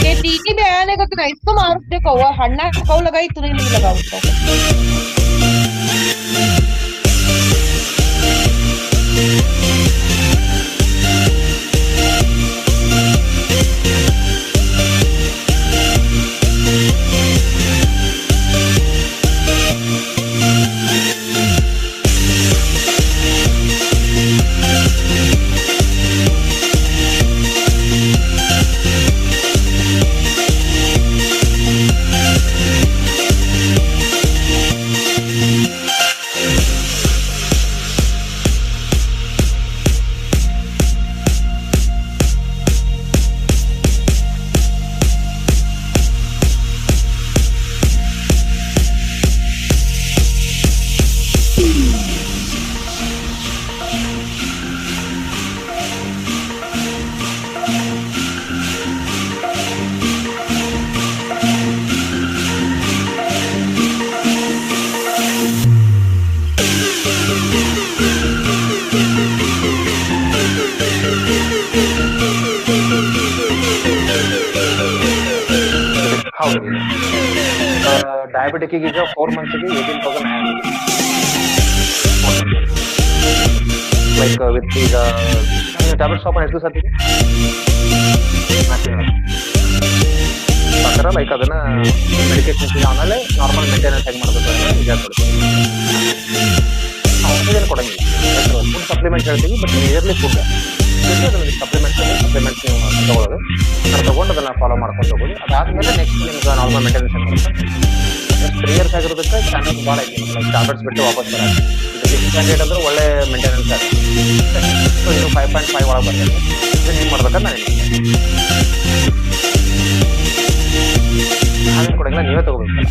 ये टीकी पे आने को तो इसको मार देखो वो हन्ना कौ लगाई तूने नहीं लगा उसको ಡಯಾಬಿಟಿಕ್ ಈಗ 4 ಮಂತ್ಸ್ಗೆ 18,000 ಲೈಕ್ ವಿತ್ ಈಗ ಟ್ಯಾಬ್ಲೆಟ್ ಸ್ಟಾಪ್ ಎಷ್ಟು ದಿವಸ ಆಗ್ತಿದೆ ಆ ಥರ ಲೈಕ್ ಅದನ್ನ ಮೆಡಿಕೇಶನ್ ಆಮೇಲೆ ನಾರ್ಮಲ್ ಮೇಂಟೆನೆನ್ಸ್ ಹೆಂಗೆ ಮಾಡಬೇಕು ಈಗ ಏನು ಕೊಡಂಗಿಲ್ಲ ಫುಡ್ ಸಪ್ಲಿಮೆಂಟ್ ಹೇಳ್ತೀವಿ ಬಟ್ ಮೇಜರ್ಲಿ ಫುಡ್ ಸಪ್ಲಿಮೆಂಟ್ಸ್ ನೀವು ತಗೊಳ್ಳೋದು ಅದನ್ನ ತಗೊಂಡು ಅದನ್ನ ಫಾಲೋ ಮಾಡ್ಕೊಂಡು ಹೋಗೋದು ಅದಾದ್ಮೇಲೆ ನೆಕ್ಸ್ಟ್ ನಿಮ್ಗೆ ನಾರ್ಮಲ್ ಮೇಂಟೆನೆನ್ಸ್ ಹೆಂಗೆ ಬರುತ್ತೆ ನೆಕ್ಸ್ಟ್ 3 ಇಯರ್ಸ್ ಆಗಿರೋದಕ್ಕೆ ಚಾನ್ಸಸ್ ಭಾಳ ಐತಿ ಟ್ಯಾಬ್ಲೆಟ್ಸ್ ಬಿಟ್ಟು ವಾಪಸ್ ಬರೋದು ಇದು 6 ಸ್ಟ್ಯಾಂಡರ್ಡ್ ಅಂದ್ರೆ ಒಳ್ಳೆ ಮೇಂಟೆನೆನ್ಸ್ ಆಗುತ್ತೆ ಸೊ ಇದು 5.5 ಒಳಗೆ ಬರ್ತದೆ ಇದನ್ನ ಏನು ಮಾಡ್ಬೇಕಂತ ನಾನು ಹಾಗೇನು ಕೊಡಂಗಿಲ್ಲ ನೀವೇ ತಗೋಬೇಕಲ್ಲ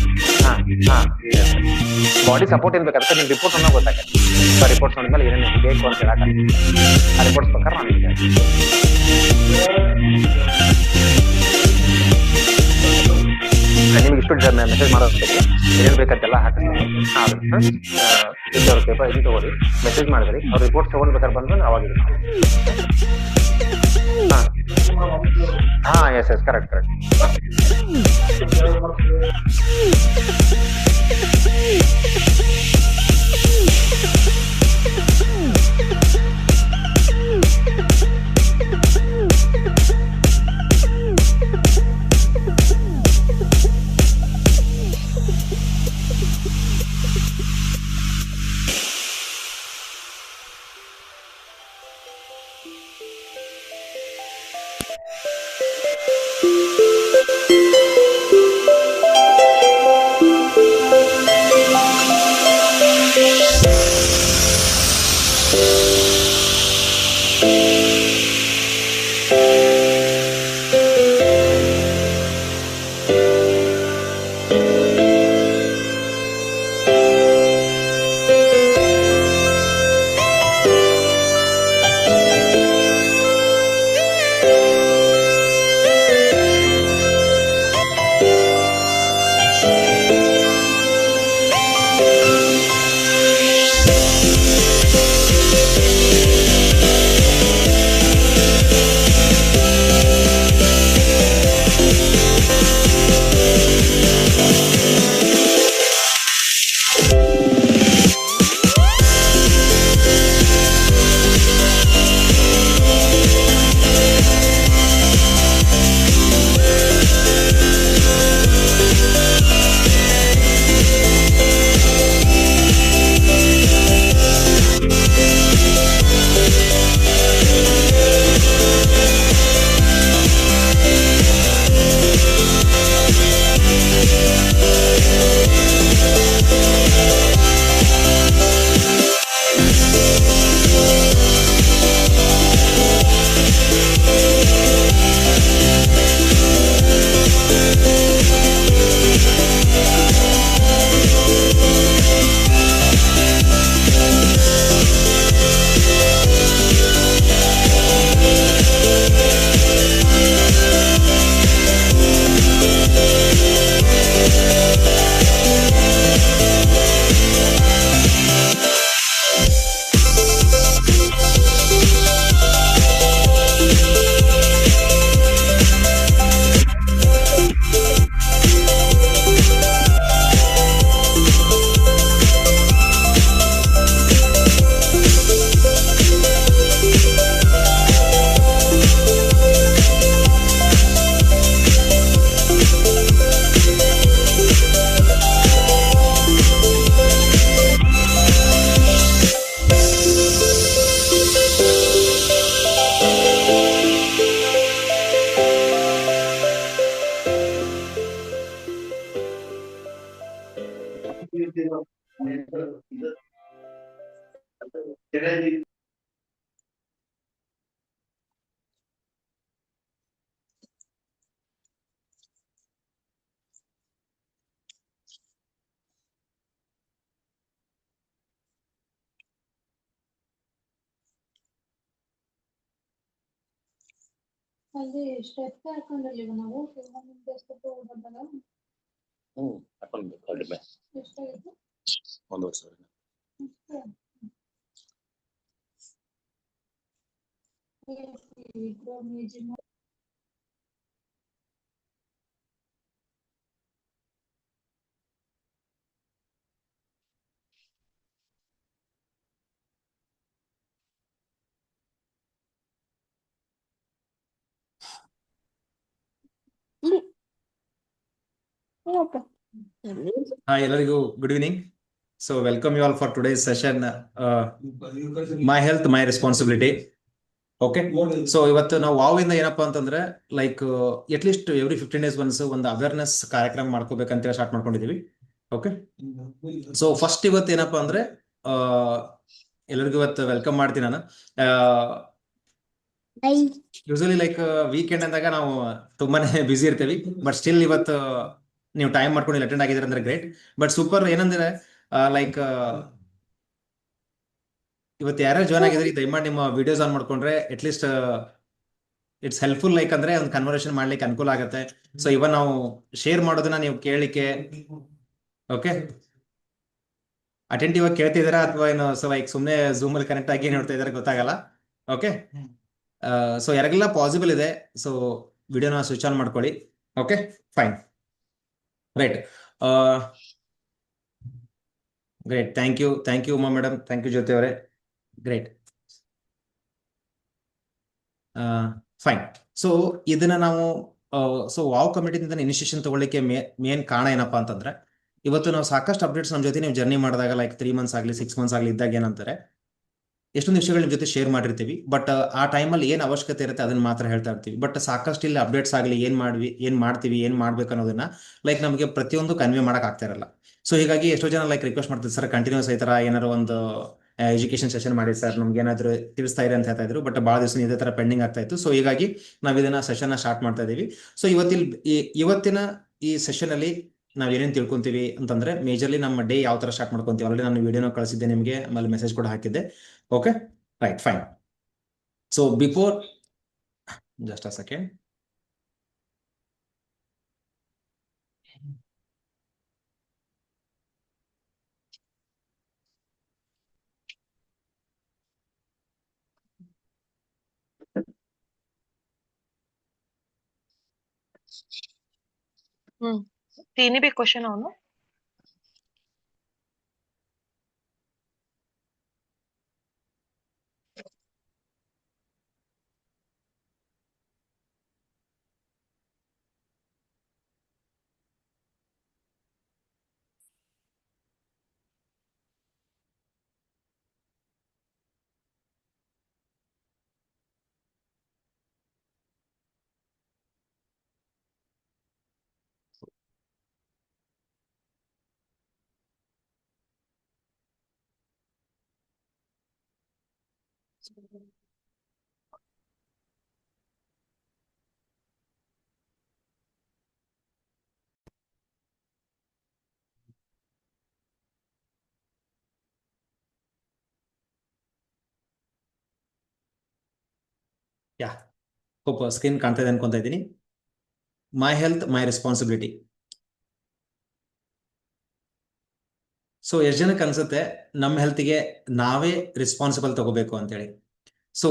ಬಾಡಿ ಸಪೋರ್ಟ್ ಏನ್ ಬೇಕು ಅದಕ್ಕೆ ನಿಮ್ಗೆ ರಿಪೋರ್ಟ್ ಅನ್ನೋ ಗೊತ್ತಾಗತ್ತೆ ರಿಪೋರ್ಟ್ಸ್ ನೋಡಿದ್ಮೇಲೆ ಏನೇನು ಬೇಕು ಅಂತ ಹೇಳಕ್ಕೆ ಆ ರಿಪೋರ್ಟ್ಸ್ ಪ್ರಕಾರ ನಾನು ನಿಮ್ಗೆ ಇಷ್ಟು ಮೆಸೇಜ್ ಮಾಡೋದಕ್ಕೆ ಏನೇನು ಬೇಕಂತೆಲ್ಲ ಹಾಕಿಸ್ತೀನಿ ಪೇಪರ್ ಇದು ತಗೋರಿ ಮೆಸೇಜ್ ಮಾಡಿದ್ರಿ ಅವ್ರು ರಿಪೋರ್ಟ್ಸ್ ತಗೊಂಡ್ಬೇಕಾದ್ರೆ ಬಂದ್ರೆ ಅವಾಗ ಎಸ್ ಕರೆಕ್ಟ್ ಅಲ್ಲಿ ಸ್ಟೆಪ್ ಹಾಕೊಂಡಲ್ಲಿವ ನಾವು ಶಿವಮೊಗ್ಗದಿಂದ ಎಷ್ಟು ಹೋದಾಗ ಹಾಕೊಂಡು ಕಡಿಮೆ ಎಷ್ಟಾಗಿತ್ತು 1,500 Hi, ಎಲ್ಲರಿಗೂ good evening. So welcome you all for today's session. My health, my responsibility. Okay so ಇವತ್ತು ನಾವು ವಾವಿಂದ ಏನಪ್ಪಾ ಅಂತಂದ್ರೆ like at least every 15 days once ಒಂದು ಅವೇರ್ನೆಸ್ ಕಾರ್ಯಕ್ರಮ ಮಾಡ್ಕೋಬೇಕಂತ ಸ್ಟಾರ್ಟ್ ಮಾಡ್ಕೊಂಡಿದೀವಿ. ಓಕೆ, ಸೊ ಫಸ್ಟ್ ಇವತ್ತು ಏನಪ್ಪಾ ಅಂದ್ರೆ ಎಲ್ಲರಿಗೂ ಇವತ್ತು ವೆಲ್ಕಮ್ ಮಾಡ್ತೀನಿ ನಾನು. ಯೂಶಲಿ ಲೈಕ್ ವೀಕೆಂಡ್ ಅಂದಾಗ ನಾವು ತುಂಬಾನೇ ಬ್ಯುಸಿ ಇರ್ತೀವಿ, ಬಟ್ ಸ್ಟಿಲ್ ಇವತ್ತು ನೀವು ಟೈಮ್ ಮಾಡ್ಕೊಂಡು ಅಟೆಂಡ್ ಆಗಿದ್ರೆ ಅಂದ್ರೆ ಗ್ರೇಟ್. ಬಟ್ ಸೂಪರ್ ಏನಂದ್ರೆ ಲೈಕ್ ಇವತ್ತು ಯಾರೋ ಜಾಯ್ನ್ ಆಗಿದ್ರಿ ದಯಮಾಡಿ ನಿಮ್ಮ ವಿಡಿಯೋಸ್ ಆನ್ ಮಾಡ್ಕೊಂಡ್ರೆ at least it's helpful. Like ಅಂದ್ರೆ ಒಂದು ಕನ್ವರ್ಸೇಷನ್ ಮಾಡ್ಲಿಕ್ಕೆ ಅನುಕೂಲ ಆಗುತ್ತೆ. ಸೊ ಇವನ್ ನಾವು ಶೇರ್ ಮಾಡೋದನ್ನ ನೀವು ಕೇಳಲಿಕ್ಕೆ ಓಕೆ ಅಟೆಂಟಿವ್ ಆಗಿ ಕೇಳ್ತಿದಾರಾ ಅಥವಾ ಏನು ಸೊ ಲೈಕ್ ಸುಮ್ಮನೆ ಝೂಮ್ ಅಲ್ಲಿ ಕನೆಕ್ಟ್ ಆಗಿ ನೋಡ್ತಾ ಇದಾರೆ ಗೊತ್ತಾಗಲ್ಲ. ಓಕೆ, ಸೊ ಯಾರಿಗೆಲ್ಲ ಪಾಸಿಬಲ್ ಇದೆ ಸೊ ವಿಡಿಯೋನ ಸ್ವಿಚ್ ಆನ್ ಮಾಡ್ಕೊಳ್ಳಿ. Okay fine, right, great, thank you Uma madam, thank you Jyoti ಅವರೇ, ಗ್ರೇಟ್, ಫೈನ್. ಸೊ ಇದನ್ನ ನಾವು ಸೊ ವಾವ್ ಕಮಿಟಿಯಿಂದ ಇನಿಷಿಯೇಷನ್ ತಗೊಳ್ಳಿಕ್ಕೆ ಮೇನ್ ಕಾರಣ ಏನಪ್ಪಾ ಅಂತಂದ್ರೆ ಇವತ್ತು ನಾವು ಸಾಕಷ್ಟು ಅಪ್ಡೇಟ್ಸ್ ನಮ್ಮ ಜೊತೆ ನೀವು ಜರ್ನಿ ಮಾಡಿದಾಗ ಲೈಕ್ 3 months ಆಗಲಿ 6 months ಆಗಲಿ ಇದ್ದಾಗ ಏನಂತಾರೆ ಎಷ್ಟೊಂದು ವಿಷಯಗಳು ನಿಮ್ಮ ಜೊತೆ ಶೇರ್ ಮಾಡಿರ್ತೀವಿ. ಬಟ್ ಆ ಟೈಮಲ್ಲಿ ಏನು ಅವಶ್ಯಕತೆ ಇರುತ್ತೆ ಅದನ್ನ ಮಾತ್ರ ಹೇಳ್ತಾ ಇರ್ತೀವಿ. ಬಟ್ ಸಾಕಷ್ಟು ಇಲ್ಲಿ ಅಪ್ಡೇಟ್ಸ್ ಆಗಲಿ ಏನ್ ಮಾಡ್ತೀವಿ ಏನ್ ಮಾಡ್ಬೇಕು ಅನ್ನೋದನ್ನ ಲೈಕ್ ನಮಗೆ ಪ್ರತಿಯೊಂದು ಕನ್ವೆ ಮಾಡಕ್ ಆಗ್ತಾ ಇರಲ್ಲ. ಸೊ ಹೀಗಾಗಿ ಎಷ್ಟೋ ಜನ ಲೈಕ್ ರಿಕ್ವೆಸ್ಟ್ ಮಾಡ್ತಿದ್ರು, ಸರ್ ಕಂಟಿನ್ಯೂಸ್ ಈ ತರ ಏನಾದ್ರು ಒಂದು ಎಜುಕೇಶನ್ ಸೆಷನ್ ಮಾಡಿ ಸರ್, ನಮ್ಗೆ ಏನಾದ್ರು ತಿಳಿಸ್ತಾ ಇರಿ ಅಂತ ಹೇಳ್ತಾ ಇದ್ರು. ಬಟ್ ಬಹಳ ದಿವಸ ಇದೇ ತರ ಪೆಂಡಿಂಗ್ ಆಗ್ತಾ ಇತ್ತು. ಸೊ ಹೀಗಾಗಿ ನಾವ್ ಇದನ್ನ ಸೆಷನ್ ಸ್ಟಾರ್ಟ್ ಮಾಡ್ತಾ ಇದೀವಿ. ಸೊ ಇವತ್ತಿನ ಈ ಸೆಷನ್ ಅಲ್ಲಿ ನಾವ್ ಏನೇನ್ ತಿಳ್ಕೊಂತೀವಿ ಅಂತಂದ್ರೆ ಮೇಜರ್ಲಿ ನಮ್ಮ ಡೇ ಯಾವ ತರ ಸ್ಟಾರ್ಟ್ ಮಾಡ್ಕೊಂತೀವಿ. ಆಲ್ರೆಡಿ ನಾನು ವಿಡಿಯೋನ ಕಳಿಸಿದ್ದೆ ನಿಮಗೆ, ಆಮೇಲೆ ಮೆಸೇಜ್ ಕೂಡ ಹಾಕಿದ್ದೆ. Okay right fine. So before just a second. तीन भी क्वेश्चन हो ना. ಯಾ ಹೋಪ್ ಸ್ಕ್ರೀನ್ ಕಾಣ್ತಾ ಇದೆ ಅನ್ಕೊಂತ ಇದ್ದೀನಿ. My health my responsibility. So ಎಷ್ಟು ಜನಕ್ಕೆ ಅನ್ಸುತ್ತೆ ನಮ್ಮ ಹೆಲ್ತ್ಗೆ ನಾವೇ ರೆಸ್ಪಾನ್ಸಿಬಲ್ ತಗೋಬೇಕು ಅಂತೇಳಿ. ಸೊ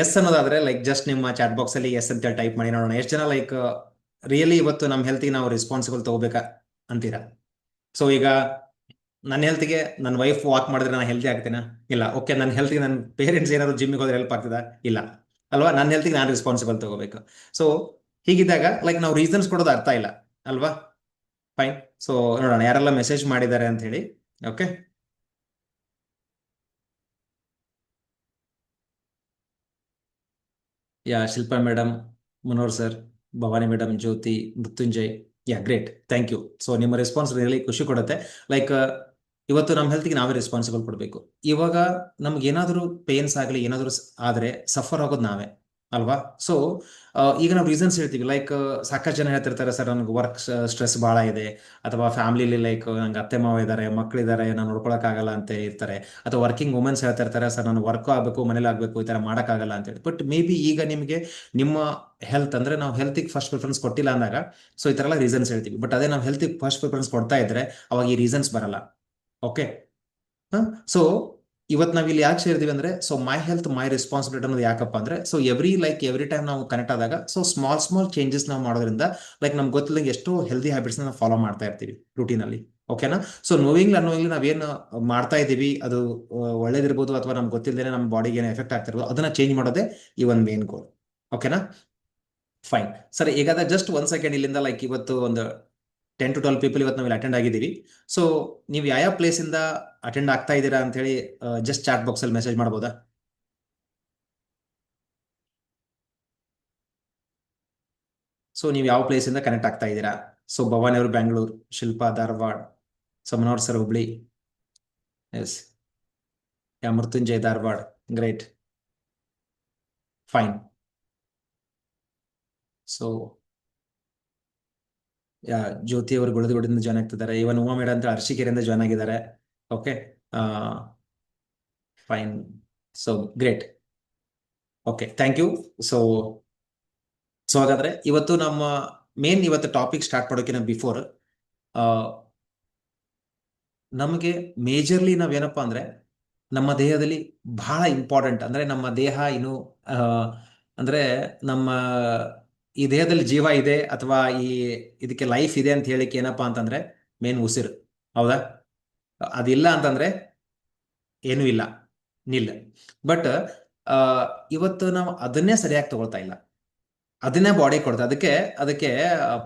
ಎಸ್ ಅನ್ನೋದಾದ್ರೆ ಲೈಕ್ ಜಸ್ಟ್ ನಿಮ್ಮ ಚಾಟ್ ಬಾಕ್ಸ್ ಅಲ್ಲಿ ಎಸ್ ಅಂತೇಳಿ ಟೈಪ್ ಮಾಡಿ ನೋಡೋಣ ಎಷ್ಟು ಜನ ಲೈಕ್ ರಿಯಲಿ ಇವತ್ತು ನಮ್ಮ ಹೆಲ್ತ್ಗೆ ನಾವು ರೆಸ್ಪಾನ್ಸಿಬಲ್ ತಗೋಬೇಕಾ ಅಂತೀರಾ. ಸೊ ಈಗ ನನ್ನ ಹೆಲ್ತ್ಗೆ ನನ್ನ ವೈಫ್ ವಾಕ್ ಮಾಡಿದ್ರೆ ನಾನು ಹೆಲ್ತಿ ಆಗ್ತೇನಾ? ಇಲ್ಲ. ಓಕೆ, ನನ್ನ ಹೆಲ್ತ್ಗೆ ನನ್ನ ಪೇರೆಂಟ್ಸ್ ಏನಾದ್ರು ಜಿಮ್ಮಿಗೆ ಹೋದ್ರೆ ಹೆಲ್ಪ್ ಆಗ್ತದಾ? ಇಲ್ಲ ಅಲ್ವಾ. ನನ್ನ ಹೆಲ್ತ್ಗೆ ನಾನು ರೆಸ್ಪಾನ್ಸಿಬಲ್ ತಗೋಬೇಕು. ಸೊ ಹೀಗಿದ್ದಾಗ ಲೈಕ್ ನಾವು ರೀಸನ್ಸ್ ಕೊಡೋದು ಅರ್ಥ ಇಲ್ಲ ಅಲ್ವಾ. ಫೈನ್. ಸೊ ನೋಡೋಣ ಯಾರೆಲ್ಲ ಮೆಸೇಜ್ ಮಾಡಿದ್ದಾರೆ ಅಂತ ಹೇಳಿ. Okay, yeah Shilpa madam, Manohar sir, Bhavani madam, Jyoti, Mrityunjay, yeah great, thank you. So ನಿಮ್ಮ ರೆಸ್ಪಾನ್ಸ್ ರಿಯಲಿ ಖುಷಿ ಕೊಡುತ್ತೆ. ಲೈಕ್ ಇವತ್ತು ನಮ್ಮ ಹೆಲ್ತ್ಗೆ ನಾವೇ ರೆಸ್ಪಾನ್ಸಿಬಲ್ ಕೊಡಬೇಕು. ಇವಾಗ ನಮ್ಗೆ ಏನಾದರೂ ಪೇನ್ಸ್ ಆಗಲಿ ಏನಾದರೂ ಆದರೆ ಸಫರ್ ಆಗೋದು ನಾವೇ ಅಲ್ವಾ. ಸೊ ಈಗ ನಾವು ರೀಸನ್ಸ್ ಹೇಳ್ತೀವಿ ಲೈಕ್ ಸಾಕಷ್ಟು ಜನ ಹೇಳ್ತಿರ್ತಾರೆ, ಸರ್ ನನಗೆ ವರ್ಕ್ ಸ್ಟ್ರೆಸ್ ಭಾಳ ಇದೆ, ಅಥವಾ ಫ್ಯಾಮಿಲಿಲಿ ಲೈಕ್ ನಂಗೆ ಅತ್ತೆ ಮಾವ ಇದ್ದಾರೆ, ಮಕ್ಕಳಿದ್ದಾರೆ, ನಾನು ನೋಡ್ಕೊಳಕ್ಕಾಗಲ್ಲ ಅಂತ ಇರ್ತಾರೆ. ಅಥವಾ ವರ್ಕಿಂಗ್ ವುಮೆನ್ಸ್ ಹೇಳ್ತಿರ್ತಾರೆ, ಸರ್ ನಾನು ವರ್ಕ್ ಆಗಬೇಕು, ಮನೇಲಿ ಆಗಬೇಕು, ಈ ಥರ ಮಾಡೋಕ್ಕಾಗಲ್ಲ ಅಂತೇಳಿ. ಬಟ್ ಮೇ ಬಿ ಈಗ ನಿಮಗೆ ನಿಮ್ಮ ಹೆಲ್ತ್ ಅಂದ್ರೆ ನಾವು ಹೆಲ್ತಿಗೆ ಫಸ್ಟ್ ಪ್ರಿಫರೆನ್ಸ್ ಕೊಟ್ಟಿಲ್ಲ ಅಂದಾಗ ಸೊ ಈ ಥರ ಎಲ್ಲ ರೀಸನ್ಸ್ ಹೇಳ್ತೀವಿ. ಬಟ್ ಅದೇ ನಾವು ಹೆಲ್ತಿಗೆ ಫಸ್ಟ್ ಪ್ರಿಫರೆನ್ಸ್ ಕೊಡ್ತಾ ಇದ್ರೆ ಅವಾಗ ಈ ರೀಸನ್ಸ್ ಬರಲ್ಲ. ಓಕೆ, ಸೊ ಇವತ್ತು ನಾವ್ ಇಲ್ಲಿ ಯಾಕೆ ಸೇರ್ತೀವಿ ಅಂದ್ರೆ so my health my responsibility ಅನ್ನೋದು ಯಾಕಪ್ಪ ಅಂದ್ರೆ ಸೊ ಎವ್ರಿ ಟೈಮ್ ನಾವು ಕನೆಕ್ಟ್ ಆದಾಗ ಸೊ ಸ್ಮಾಲ್ ಚೇಂಜಸ್ ನಾವು ಮಾಡೋದ್ರಿಂದ ಲೈಕ್ ನಮ್ಗೆ ಗೊತ್ತಿಲ್ಲಂಗೆ ಎಷ್ಟೋ ಹೆಲ್ದಿ ಹ್ಯಾಬಿಟ್ಸ್ ನಾವು ಫಾಲೋ ಮಾಡ್ತಾ ಇರ್ತೀವಿ ರೂಟೀನ್ ಅಲ್ಲಿ. ಓಕೆನಾ. ಸೊ ನೋವಿಂಗ್ಲಿ ನಾವೇನು ಮಾಡ್ತಾ ಇದೀವಿ ಅದು ಒಳ್ಳೇದಿರ್ಬೋದು ಅಥವಾ ನಮ್ಗೆ ಗೊತ್ತಿಲ್ಲದೇನೆ ನಮ್ಮ ಬಾಡಿಗೆ ಏನೋ ಎಫೆಕ್ಟ್ ಆಗ್ತಿರ್ಬೋದು, ಅದನ್ನ ಚೇಂಜ್ ಮಾಡೋದೇ ಈ ಒಂದು ಮೇನ್ ಗೋಲ್. ಓಕೆನಾ, ಫೈನ್. ಸರಿ, ಈಗಾದ ಜಸ್ಟ್ 1 second ಇಲ್ಲಿಂದ ಲೈಕ್ ಇವತ್ತು ಒಂದು 10 to 12 ಪೀಪಲ್ ಇವತ್ತು ನಾವು ಅಟೆಂಡ್ ಆಗಿದ್ದೀವಿ. ಸೊ ನೀವು ಯಾವ ಪ್ಲೇಸ್ ಇಂದ ಅಟೆಂಡ್ ಆಗ್ತಾ ಇದ್ದೀರಾ ಅಂತ ಹೇಳಿ ಜಸ್ಟ್ ಚಾಟ್ ಬಾಕ್ಸ್ ಅಲ್ಲಿ ಮೆಸೇಜ್ ಮಾಡ್ಬೋದಾ? ಸೊ ನೀವು ಯಾವ ಪ್ಲೇಸ್ ಇಂದ ಕನೆಕ್ಟ್ ಆಗ್ತಾ ಇದ್ದೀರಾ? ಸೊ ಭವಾನಿ ಅವರು Bangalore, Shilpa Dharwad, so Manohar sir Hubli, yes, ya Mrityunjay Dharwad, great, fine. So ya Jyoti ಅವರು ಗುಳದಗುಡಿಯಿಂದ ಜಾಯ್ನ್ ಆಗ್ತಿದ್ದಾರೆ. ಇವನ್ ಉಮಾ ಮೇಡ ಅಂತ ಅರ್ಶಿಕೆರೆಯಿಂದ ಜಾಯ್ನ್ ಆಗಿದ್ದಾರೆ. Okay, fine. So great. Okay, thank you. So ಹಾಗಾದ್ರೆ ಇವತ್ತು ನಮ್ಮ ಮೇನ್ ಇವತ್ತು ಟಾಪಿಕ್ ಸ್ಟಾರ್ಟ್ ಮಾಡೋಕ್ಕಿಂತ ಬಿಫೋರ್ ನಮಗೆ ಮೇಜರ್ಲಿ ನಾವೇನಪ್ಪಾ ಅಂದ್ರೆ ನಮ್ಮ ದೇಹದಲ್ಲಿ ಬಹಳ ಇಂಪಾರ್ಟೆಂಟ್ ಅಂದ್ರೆ ನಮ್ಮ ದೇಹ ಇನ್ನು ಅಂದ್ರೆ ನಮ್ಮ ಈ ದೇಹದಲ್ಲಿ ಜೀವ ಇದೆ ಅಥವಾ ಇದಕ್ಕೆ ಲೈಫ್ ಇದೆ ಅಂತ ಹೇಳಿಕ್ಕೆ ಏನಪ್ಪಾ ಅಂತಂದ್ರೆ ಮೇನ್ ಉಸಿರು. ಹೌದಾ? ಅದಿಲ್ಲ ಅಂತಂದ್ರೆ ಏನೂ ಇಲ್ಲ, ನಿಲ್ಲ. ಬಟ್ ಇವತ್ತು ನಾವು ಅದನ್ನೇ ಸರಿಯಾಗಿ ತಗೊಳ್ತಾ ಇಲ್ಲ. ಅದನ್ನೇ ಬಾಡಿ ಕೊಡುತ್ತೆ. ಅದಕ್ಕೆ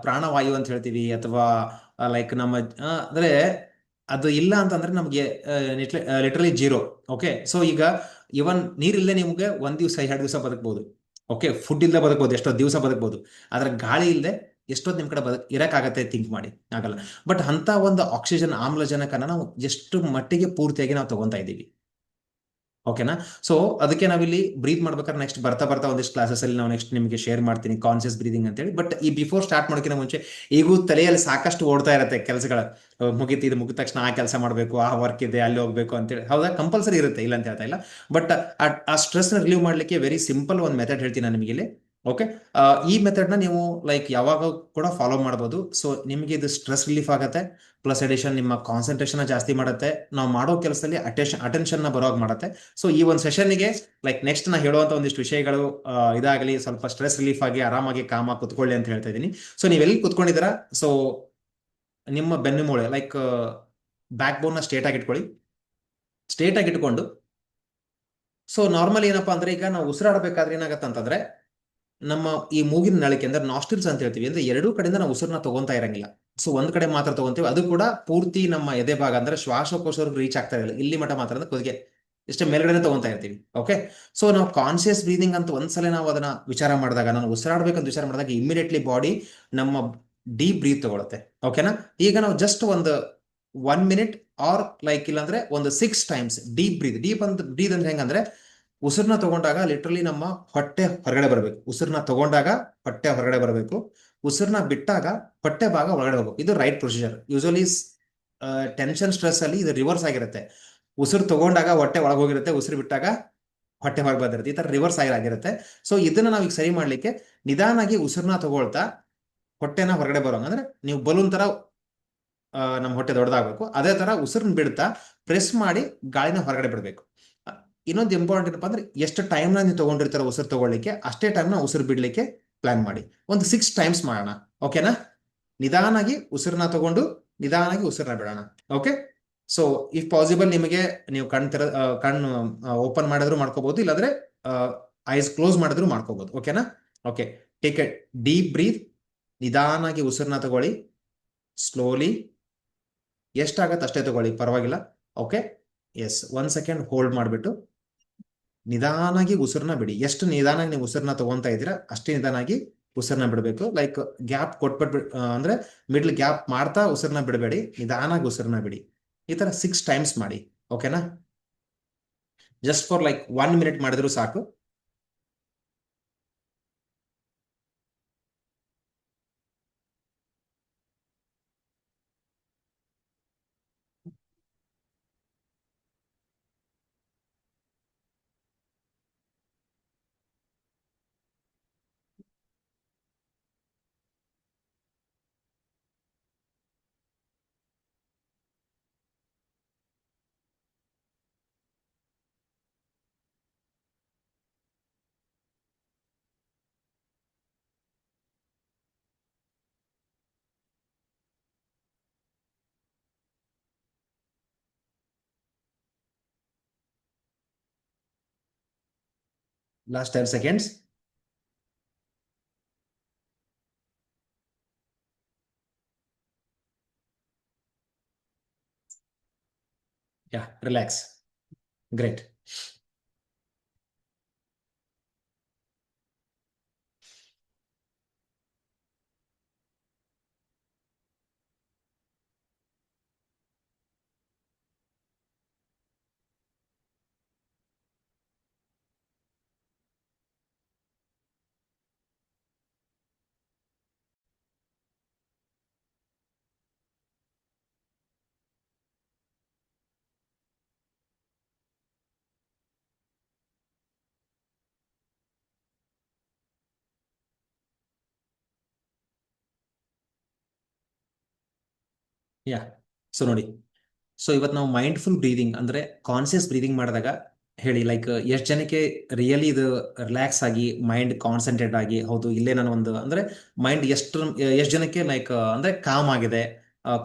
ಪ್ರಾಣವಾಯು ಅಂತ ಹೇಳ್ತೀವಿ ಅಥವಾ ಲೈಕ್ ನಮ್ಮ ಅಂದ್ರೆ ಅದು ಇಲ್ಲ ಅಂತಂದ್ರೆ ನಮ್ಗೆ ಲಿಟ್ರಲಿ ಜೀರೋ. ಓಕೆ, ಸೊ ಈಗ ಇವನ್ ನೀರಿಲ್ಲದೆ ನಿಮ್ಗೆ 1 ದಿವಸ 2 ದಿವಸ ಬದುಕಬಹುದು. ಓಕೆ, ಫುಡ್ ಇಲ್ಲದೆ ಬದುಕಬಹುದು, ಎಷ್ಟೋ ದಿವಸ ಬದುಕಬಹುದು. ಆದ್ರೆ ಗಾಳಿ ಇಲ್ಲದೆ ಎಷ್ಟೊತ್ತು ನಿಮ್ ಕಡೆ ಇರಕ್ಕಾಗತ್ತೆ? ಥಿಂಕ್ ಮಾಡಿ, ಆಗಲ್ಲ. ಬಟ್ ಅಂತ ಒಂದು ಆಕ್ಸಿಜನ್, ಆಮ್ಲಜನಕನ ನಾವು ಎಷ್ಟು ಮಟ್ಟಿಗೆ ಪೂರ್ತಿಯಾಗಿ ನಾವು ತಗೊಂತಾ ಇದ್ದೀವಿ. ಓಕೆನಾ? ಸೊ ಅದಕ್ಕೆ ನಾವಿಲ್ಲಿ ಬ್ರೀತ್ ಮಾಡ್ಬೇಕಾದ್ರೆ ನೆಕ್ಸ್ಟ್ ಬರ್ತಾ ಒಂದಿಷ್ಟು ಕ್ಲಾಸಸ್ ಅಲ್ಲಿ ನಾವು ನೆಕ್ಸ್ಟ್ ನಿಮಗೆ ಶೇರ್ ಮಾಡ್ತೀನಿ ಕಾನ್ಸಿಯಸ್ ಬ್ರೀದಿಂಗ್ ಅಂತ ಹೇಳಿ. ಬಟ್ ಈ ಬಿಫೋರ್ ಸ್ಟಾರ್ಟ್ ಮಾಡೋಕ್ಕಿಂತ ಮುಂಚೆ ಈಗೂ ತಲೆಯಲ್ಲಿ ಸಾಕಷ್ಟು ಓಡ್ತಾ ಇರುತ್ತೆ ಕೆಲಸಗಳ. ಮುಗಿತು, ಇದು ಮುಗಿದ ತಕ್ಷಣ ಆ ಕೆಲಸ ಮಾಡಬೇಕು, ಆ ವರ್ಕ್ ಇದೆ, ಅಲ್ಲಿ ಹೋಗ್ಬೇಕು ಅಂತೇಳಿ. ಹೌದಾ? ಕಂಪಲ್ಸರಿ ಇರುತ್ತೆ, ಇಲ್ಲ ಅಂತ ಹೇಳ್ತಾ ಇಲ್ಲ. ಬಟ್ ಆ ಸ್ಟ್ರೆಸ್ ನ ರಿಲೀವ್ ಮಾಡ್ಲಿಕ್ಕೆ ವೆರಿ ಸಿಂಪಲ್ ಒಂದು ಮೆಥಡ್ ಹೇಳ್ತೀನಿ ನಾನು ನಿಮಗೆ ಇಲ್ಲಿ. ಓಕೆ, ಈ ಮೆಥಡ್ನ ನೀವು ಲೈಕ್ ಯಾವಾಗ ಕೂಡ ಫಾಲೋ ಮಾಡ್ಬೋದು. ಸೊ ನಿಮಗೆ ಇದು ಸ್ಟ್ರೆಸ್ ರಿಲೀಫ್ ಆಗುತ್ತೆ, ಪ್ಲಸ್ ಎಡಿಷನ್ ನಿಮ್ಮ ಕಾನ್ಸಂಟ್ರೇಷನ್ ಜಾಸ್ತಿ ಮಾಡುತ್ತೆ, ನಾವು ಮಾಡೋ ಕೆಲಸದಲ್ಲಿ ಅಟೆನ್ಷನ್ ನ ಬರೋವಾಗ ಮಾಡುತ್ತೆ. ಸೊ ಈ ಒಂದು ಸೆಷನ್ಗೆ ಲೈಕ್ ನೆಕ್ಸ್ಟ್ ನಾ ಹೇಳುವಂತ ಒಂದಿಷ್ಟು ವಿಷಯಗಳು ಇದಾಗಲಿ, ಸ್ವಲ್ಪ ಸ್ಟ್ರೆಸ್ ರಿಲೀಫ್ ಆಗಿ ಆರಾಮಾಗಿ ಕಾಮ ಕುತ್ಕೊಳ್ಳಿ ಅಂತ ಹೇಳ್ತಾ ಇದ್ದೀನಿ. ಸೊ ನೀವೆಲ್ಲಿ ಕುತ್ಕೊಂಡಿದ್ದೀರಾ? ಸೊ ನಿಮ್ಮ ಬೆನ್ನು ಮೂಳೆ ಲೈಕ್ ಬ್ಯಾಕ್ ಬೋನ್ ನ ಸ್ಟ್ರೇಟ್ ಆಗಿ ಇಟ್ಕೊಳ್ಳಿ. ಸ್ಟ್ರೇಟ್ ಆಗಿ ಇಟ್ಕೊಂಡು ಸೊ ನಾರ್ಮಲ್ ಏನಪ್ಪಾ ಅಂದ್ರೆ ಈಗ ನಾವು ಉಸಿರಾಡಬೇಕಾದ್ರೆ ಏನಾಗತ್ತೆ ಅಂತಂದ್ರೆ ನಮ್ಮ ಈ ಮೂಗಿನ ನಳಿಕೆ ಅಂದ್ರೆ ನಾಸ್ಟಿಲ್ಸ್ ಅಂತ ಹೇಳ್ತೀವಿ, ಅಂದ್ರೆ ಎರಡೂ ಕಡೆಯಿಂದ ನಾವು ಉಸಿರನ್ನ ತಗೊಂತಾ ಇರಂಗಿಲ್ಲ. ಸೊ ಒಂದ್ ಕಡೆ ಮಾತ್ರ ತಗೊಂತೀವಿ, ಅದು ಕೂಡ ಪೂರ್ತಿ ನಮ್ಮ ಎದೆ ಭಾಗ ಅಂದ್ರೆ ಶ್ವಾಸಕೋಶವ್ರಿಗೆ ರೀಚ್ ಆಗ್ತಾ ಇರಲಿಲ್ಲ. ಇಲ್ಲಿ ಮಠ ಮಾತ್ರ ಅಂದ್ರೆ ಕೊದ್ಗೆ ಇಷ್ಟೇ ಮೇಲ್ಗಡೆ ತಗೊಂತಾ ಇರ್ತೀವಿ. ಓಕೆ, ಸೊ ನಾವು ಕಾನ್ಸಿಯಸ್ ಬ್ರೀದಿಂಗ್ ಅಂತ ಒಂದ್ಸಲ ನಾವು ಅದನ್ನ ವಿಚಾರ ಮಾಡಿದಾಗ, ನಾನು ಉಸಿರಾಡ್ಬೇಕಂತ ವಿಚಾರ ಮಾಡಿದಾಗ ಇಮಿಡಿಯೇಟ್ಲಿ ಬಾಡಿ ನಮ್ಮ ಡೀಪ್ ಬ್ರೀತ್ ತಗೊಳುತ್ತೆ. ಓಕೆನಾ? ಈಗ ನಾವು ಜಸ್ಟ್ ಒಂದು 1 minute ಆರ್ ಲೈಕ್ ಇಲ್ಲಾಂದ್ರೆ ಒಂದು 6 times ಡೀಪ್ ಬ್ರೀದ್ ಅಂದ್ರೆ ಹೆಂಗಂದ್ರೆ ಉಸಿರನ್ನ ತಗೊಂಡಾಗ ಲಿಟ್ರಲಿ ನಮ್ಮ ಹೊಟ್ಟೆ ಹೊರಗಡೆ ಬರಬೇಕು. ಉಸಿರನ್ನ ತಗೊಂಡಾಗ ಹೊಟ್ಟೆ ಹೊರಗಡೆ ಬರಬೇಕು, ಉಸಿರನ್ನ ಬಿಟ್ಟಾಗ ಹೊಟ್ಟೆ ಭಾಗ ಒಳಗಡೆ ಹೋಗ್ಬೇಕು. ಇದು right procedure. Usually tension stress ಅಲ್ಲಿ ಇದು ರಿವರ್ಸ್ ಆಗಿರುತ್ತೆ. ಉಸಿರು ತಗೊಂಡಾಗ ಹೊಟ್ಟೆ ಒಳಗೆ ಹೋಗಿರುತ್ತೆ, ಉಸಿರು ಬಿಟ್ಟಾಗ ಹೊಟ್ಟೆ ಹೊರಗೆ ಬಂದಿರುತ್ತೆ. ಈ ತರ ರಿವರ್ಸ್ ಆಗಿರುತ್ತೆ. ಸೊ ಇದನ್ನ ನಾವು ಈಗ ಸರಿ ಮಾಡ್ಲಿಕ್ಕೆ ನಿಧಾನಾಗಿ ಉಸಿರನ್ನ ತಗೊಳ್ತಾ ಹೊಟ್ಟೆನ ಹೊರಗಡೆ ಬರೋಂಗ ಅಂದ್ರೆ ನೀವು ಬಲೂನ್ ತರ ನಮ್ಮ ಹೊಟ್ಟೆ ದೊಡ್ಡದಾಗಬೇಕು. ಅದೇ ತರ ಉಸಿರನ್ನ ಬಿಡ್ತಾ ಪ್ರೆಸ್ ಮಾಡಿ ಗಾಳಿನ ಹೊರಗಡೆ ಬಿಡಬೇಕು. ಇನ್ನೊಂದು ಇಂಪಾರ್ಟೆಂಟ್ ಏನಪ್ಪಾ ಅಂದ್ರೆ ಎಷ್ಟು ಟೈಮ್ನ ನೀವು ತಗೊಂಡಿರ್ತಾರ ಉಸಿರು ತಗೊಳ್ಳಿಕ್ಕೆ, ಅಷ್ಟೇ ಟೈಮ್ನ ಉಸಿರು ಬಿಡ್ಲಿಕ್ಕೆ ಪ್ಲಾನ್ ಮಾಡಿ. ಒಂದು 6 times ಮಾಡೋಣ. ಓಕೆನಾ? ನಿಧಾನಾಗಿ ಉಸಿರನ್ನ ತಗೊಂಡು ನಿಧಾನಾಗಿ ಉಸಿರನ್ನ ಬಿಡೋಣ. ಓಕೆ, ಸೊ ಇಫ್ ಪಾಸಿಬಲ್ ನಿಮಗೆ ನೀವು ಕಣ್ಣು ಓಪನ್ ಮಾಡಿದ್ರು ಮಾಡ್ಕೋಬಹುದು, ಇಲ್ಲಾಂದ್ರೆ ಐಸ್ ಕ್ಲೋಸ್ ಮಾಡಿದ್ರು ಮಾಡ್ಕೋಬಹುದು. ಓಕೆನಾ? Okay, take a deep breath. ನಿಧಾನಾಗಿ ಉಸಿರನ್ನ ತಗೊಳ್ಳಿ, ಸ್ಲೋಲಿ, ಎಷ್ಟಾಗತ್ತೆ ಅಷ್ಟೇ ತಗೊಳ್ಳಿ, ಪರವಾಗಿಲ್ಲ. ಓಕೆ, ಎಸ್, 1 second ಹೋಲ್ಡ್ ಮಾಡಿಬಿಟ್ಟು ನಿಧಾನಾಗಿ ಉಸಿರನ್ನ ಬಿಡಿ. ಎಷ್ಟು ನಿಧಾನಾಗಿ ನೀವು ಉಸಿರನ್ನ ತಗೊಂತಾ ಇದ್ದೀರಾ ಅಷ್ಟೇ ನಿಧಾನಾಗಿ ಉಸಿರನ್ನ ಬಿಡಬೇಕು. ಲೈಕ್ ಗ್ಯಾಪ್ ಕೊಟ್ಬಿಟ್ಟು ಅಂದ್ರೆ ಮಿಡ್ಲ್ ಗ್ಯಾಪ್ ಮಾಡ್ತಾ ಉಸಿರನ್ನ ಬಿಡಬೇಡಿ, ನಿಧಾನಾಗಿ ಉಸಿರನ್ನ ಬಿಡಿ. ಈ ತರ 6 times ಮಾಡಿ. ಓಕೆನಾ? ಜಸ್ಟ್ ಫಾರ್ ಲೈಕ್ 1 minute ಮಾಡಿದ್ರು ಸಾಕು. Last 10 seconds. Yeah, relax. Great. ಯಾ, ಸೊ ನೋಡಿ, ಸೊ ಇವತ್ತು ನಾವು ಮೈಂಡ್ಫುಲ್ ಬ್ರೀದಿಂಗ್ ಅಂದ್ರೆ ಕಾನ್ಸಿಯಸ್ ಬ್ರೀದಿಂಗ್ ಮಾಡಿದಾಗ ಹೇಳಿ, ಲೈಕ್ ಎಷ್ಟು ಜನಕ್ಕೆ ರಿಯಲಿ ಇದು ರಿಲ್ಯಾಕ್ಸ್ ಆಗಿ ಮೈಂಡ್ ಕಾನ್ಸಂಟ್ರೇಟ್ ಆಗಿ, ಹೌದು ಇಲ್ಲೇ ನಾನು ಒಂದು ಅಂದ್ರೆ ಮೈಂಡ್ ಎಷ್ಟು ಜನಕ್ಕೆ ಲೈಕ್ ಅಂದ್ರೆ ಕಾಮ್ ಆಗಿದೆ,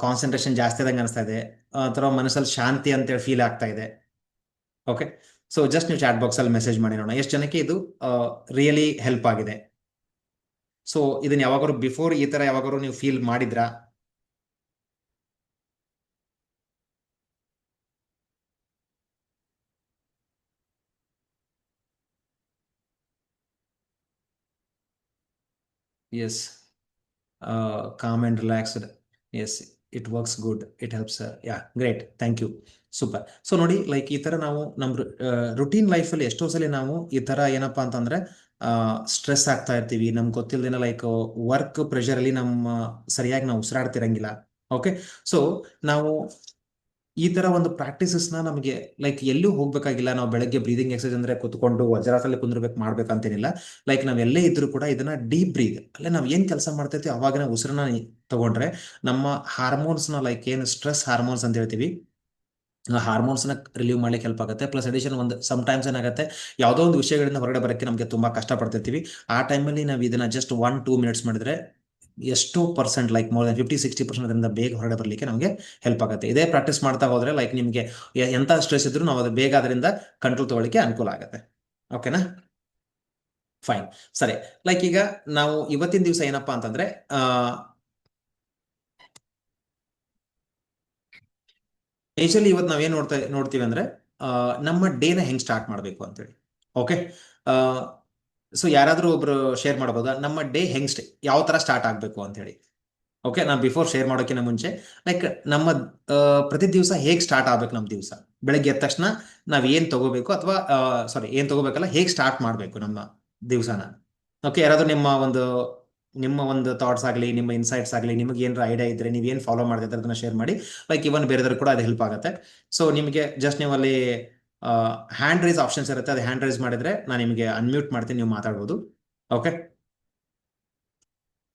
ಕಾನ್ಸಂಟ್ರೇಷನ್ ಜಾಸ್ತಿ ಆದಂಗೆ ಅನಿಸ್ತಾ ಇದೆ, ಅಥವಾ ಮನಸ್ಸಲ್ಲಿ ಶಾಂತಿ ಅಂತೇಳಿ ಫೀಲ್ ಆಗ್ತಾ ಇದೆ. ಓಕೆ, ಸೊ ಜಸ್ಟ್ ನೀವು ಚಾಟ್ ಬಾಕ್ಸ್ ಅಲ್ಲಿ ಮೆಸೇಜ್ ಮಾಡಿ ನೋಡೋಣ ಎಷ್ಟು ಜನಕ್ಕೆ ಇದು ರಿಯಲಿ ಹೆಲ್ಪ್ ಆಗಿದೆ. ಸೊ ಇದನ್ನ ಯಾವಾಗಾದ್ರು ಬಿಫೋರ್ ಈ ತರ ಯಾವಾಗಾದ್ರು ನೀವು ಫೀಲ್ ಮಾಡಿದ್ರಾ? Yes, calm and relaxed. Yes, it works good. It helps. Yeah, great. Thank you. Super. So ನೋಡಿ, ಲೈಕ್ ಈ ತರ ನಾವು ನಮ್ಮ ರುಟೀನ್ ಲೈಫಲ್ಲಿ ಎಷ್ಟೋ ಸಲ ನಾವು ಈ ತರ ಏನಪ್ಪಾ ಅಂತಂದ್ರೆ ಸ್ಟ್ರೆಸ್ ಆಗ್ತಾ ಇರ್ತೀವಿ, ನಮ್ಗೆ ಗೊತ್ತಿಲ್ಲದೇನೆ ಲೈಕ್ ವರ್ಕ್ ಪ್ರೆಷರ್ ಅಲ್ಲಿ ನಮ್ಮ ಸರಿಯಾಗಿ ನಾವು ಉಸಿರಾಡ್ತಿರಂಗಿಲ್ಲ. ಓಕೆ, ಸೊ ನಾವು ಈ ತರ ಒಂದು ಪ್ರಾಕ್ಟೀಸಸ್ ನಮಗೆ ಲೈಕ್ ಎಲ್ಲೂ ಹೋಗ್ಬೇಕಾಗಿಲ್ಲ. ನಾವು ಬೆಳಗ್ಗೆ ಬ್ರೀದಿಂಗ್ ಎಕ್ಸರ್ಸೈಸ್ ಅಂದ್ರೆ ಕುತ್ಕೊಂಡು ವಜ್ರಾಸನಲ್ಲಿ ಕುಂದ್ರಬೇಕು ಮಾಡ್ಬೇಕಂತೇನಿಲ್ಲ. ಲೈಕ್ ನಾವ್ ಎಲ್ಲೇ ಇದ್ರೂ ಕೂಡ ಇದನ್ನ ಡೀಪ್ ಬ್ರೀದ್ ಅಲ್ಲೇ ನಾವ್ ಏನ್ ಕೆಲಸ ಮಾಡ್ತೈತಿ ಅವಾಗ ಉಸಿರನ್ನ ತಗೊಂಡ್ರೆ ನಮ್ಮ ಹಾರ್ಮೋನ್ಸ್ ನ, ಲೈಕ್ ಏನು ಸ್ಟ್ರೆಸ್ ಹಾರ್ಮೋನ್ಸ್ ಅಂತ ಹೇಳ್ತೀವಿ, ಆ ಹಾರ್ಮೋನ್ಸ್ ನ ರಿಲೀವ್ ಮಾಡ್ಲಿಕ್ಕೆ ಹೆಲ್ಪ್ ಆಗುತ್ತೆ. ಪ್ಲಸ್ ಅಡಿಷನ್ ಒಂದು ಟೈಮ್ಸ್ ಏನಾಗುತ್ತೆ, ಯಾವುದೋ ಒಂದು ವಿಷಯಗಳಿಂದ ಹೊರಗಡೆ ಬರೋಕ್ಕೆ ನಮಗೆ ತುಂಬಾ ಕಷ್ಟ ಪಡ್ತಿರ್ತೀವಿ. ಆ ಟೈಮಲ್ಲಿ ನಾವು ಇದನ್ನ ಜಸ್ಟ್ 1-2 ಮಿನಿಟ್ಸ್ ಮಾಡಿದ್ರೆ ಎಷ್ಟೋ ಪರ್ಸೆಂಟ್, ಲೈಕ್ ಮೋರ್ ದನ್ 50-60% ಅದರಿಂದ ಬೇಗ ಹೊರಗಡೆ ಬರಲಿಕ್ಕೆ ನಮಗೆ ಹೆಲ್ಪ್ ಆಗುತ್ತೆ. ಇದೇ ಪ್ರಾಕ್ಟೀಸ್ ಮಾಡ್ತಾ ಹೋದ್ರೆ ಲೈಕ್ ನಿಮಗೆ ಎಂತ ಸ್ಟ್ರೆಸ್ ಇದ್ರೂ ನಾವು ಅದು ಬೇಗ ಅದರಿಂದ ಕಂಟ್ರೋಲ್ ತಗೊಳ್ಳಿಕ್ಕೆ ಅನುಕೂಲ ಆಗುತ್ತೆ. ಓಕೆನಾ? ಫೈನ್, ಸರಿ. ಲೈಕ್ ಈಗ ನಾವು ಇವತ್ತಿನ ದಿವಸ ಏನಪ್ಪಾ ಅಂತಂದ್ರೆ ಯೂಶಲಿ ಇವತ್ತು ನಾವೇನ್ ನೋಡ್ತೀವಿ ಅಂದ್ರೆ ನಮ್ಮ ಡೇನ ಹೆಂಗ್ ಸ್ಟಾರ್ಟ್ ಮಾಡಬೇಕು ಅಂತೇಳಿ. ಓಕೆ, ಸೊ ಯಾರಾದ್ರೂ ಒಬ್ರು ಶೇರ್ ಮಾಡ್ಬೋದಾ ನಮ್ಮ ಡೇ ಹೆಂಗ್ ಯಾವ ತರ ಸ್ಟಾರ್ಟ್ ಆಗ್ಬೇಕು ಅಂತ ಹೇಳಿ? ಓಕೆ, ನಾನು ಬಿಫೋರ್ ಶೇರ್ ಮಾಡೋಕ್ಕಿಂತ ಮುಂಚೆ ಲೈಕ್ ನಮ್ಮ ಪ್ರತಿ ದಿವಸ ಹೇಗೆ ಸ್ಟಾರ್ಟ್ ಆಗ್ಬೇಕು, ನಮ್ಮ ದಿವಸ ಬೆಳಗ್ಗೆ ಎದ್ದ ತಕ್ಷಣ ನಾವ್ ಏನ್ ತಗೋಬೇಕು, ಅಥವಾ ಸಾರಿ ಏನ್ ತಗೋಬೇಕಲ್ಲ, ಹೇಗೆ ಸ್ಟಾರ್ಟ್ ಮಾಡಬೇಕು ನಮ್ಮ ದಿವಸನ? ಓಕೆ, ಯಾರಾದ್ರೂ ನಿಮ್ಮ ಒಂದು ಥಾಟ್ಸ್ ಆಗಲಿ, ನಿಮ್ಮ ಇನ್ಸೈಟ್ಸ್ ಆಗಲಿ, ನಿಮಗೆ ಏನಾರ ಐಡಿಯಾ ಇದ್ರೆ ನೀವೇನು ಫಾಲೋ ಮಾಡ್ತಿದ್ರೆ ಅದನ್ನ ಶೇರ್ ಮಾಡಿ. ಲೈಕ್ ಇವನ್ ಬೇರೆದ್ರು ಕೂಡ ಅದು ಹೆಲ್ಪ್ ಆಗುತ್ತೆ. ಸೊ ನಿಮಗೆ ಜಸ್ಟ್ ನೀವು ಅಲ್ಲಿ ಹ್ಯಾಂಡ್ ರೈಸ್ ಆಪ್ಷನ್ಸ್ ಇರುತ್ತೆ, ಅದು ಹ್ಯಾಂಡ್ ರೈಸ್ ಮಾಡಿದ್ರೆ ನಾನು ನಿಮಗೆ ಅನ್ಮ್ಯೂಟ್ ಮಾಡ್ತೀನಿ, ನೀವು ಮಾತಾಡ್ಬೋದು. ಓಕೆ,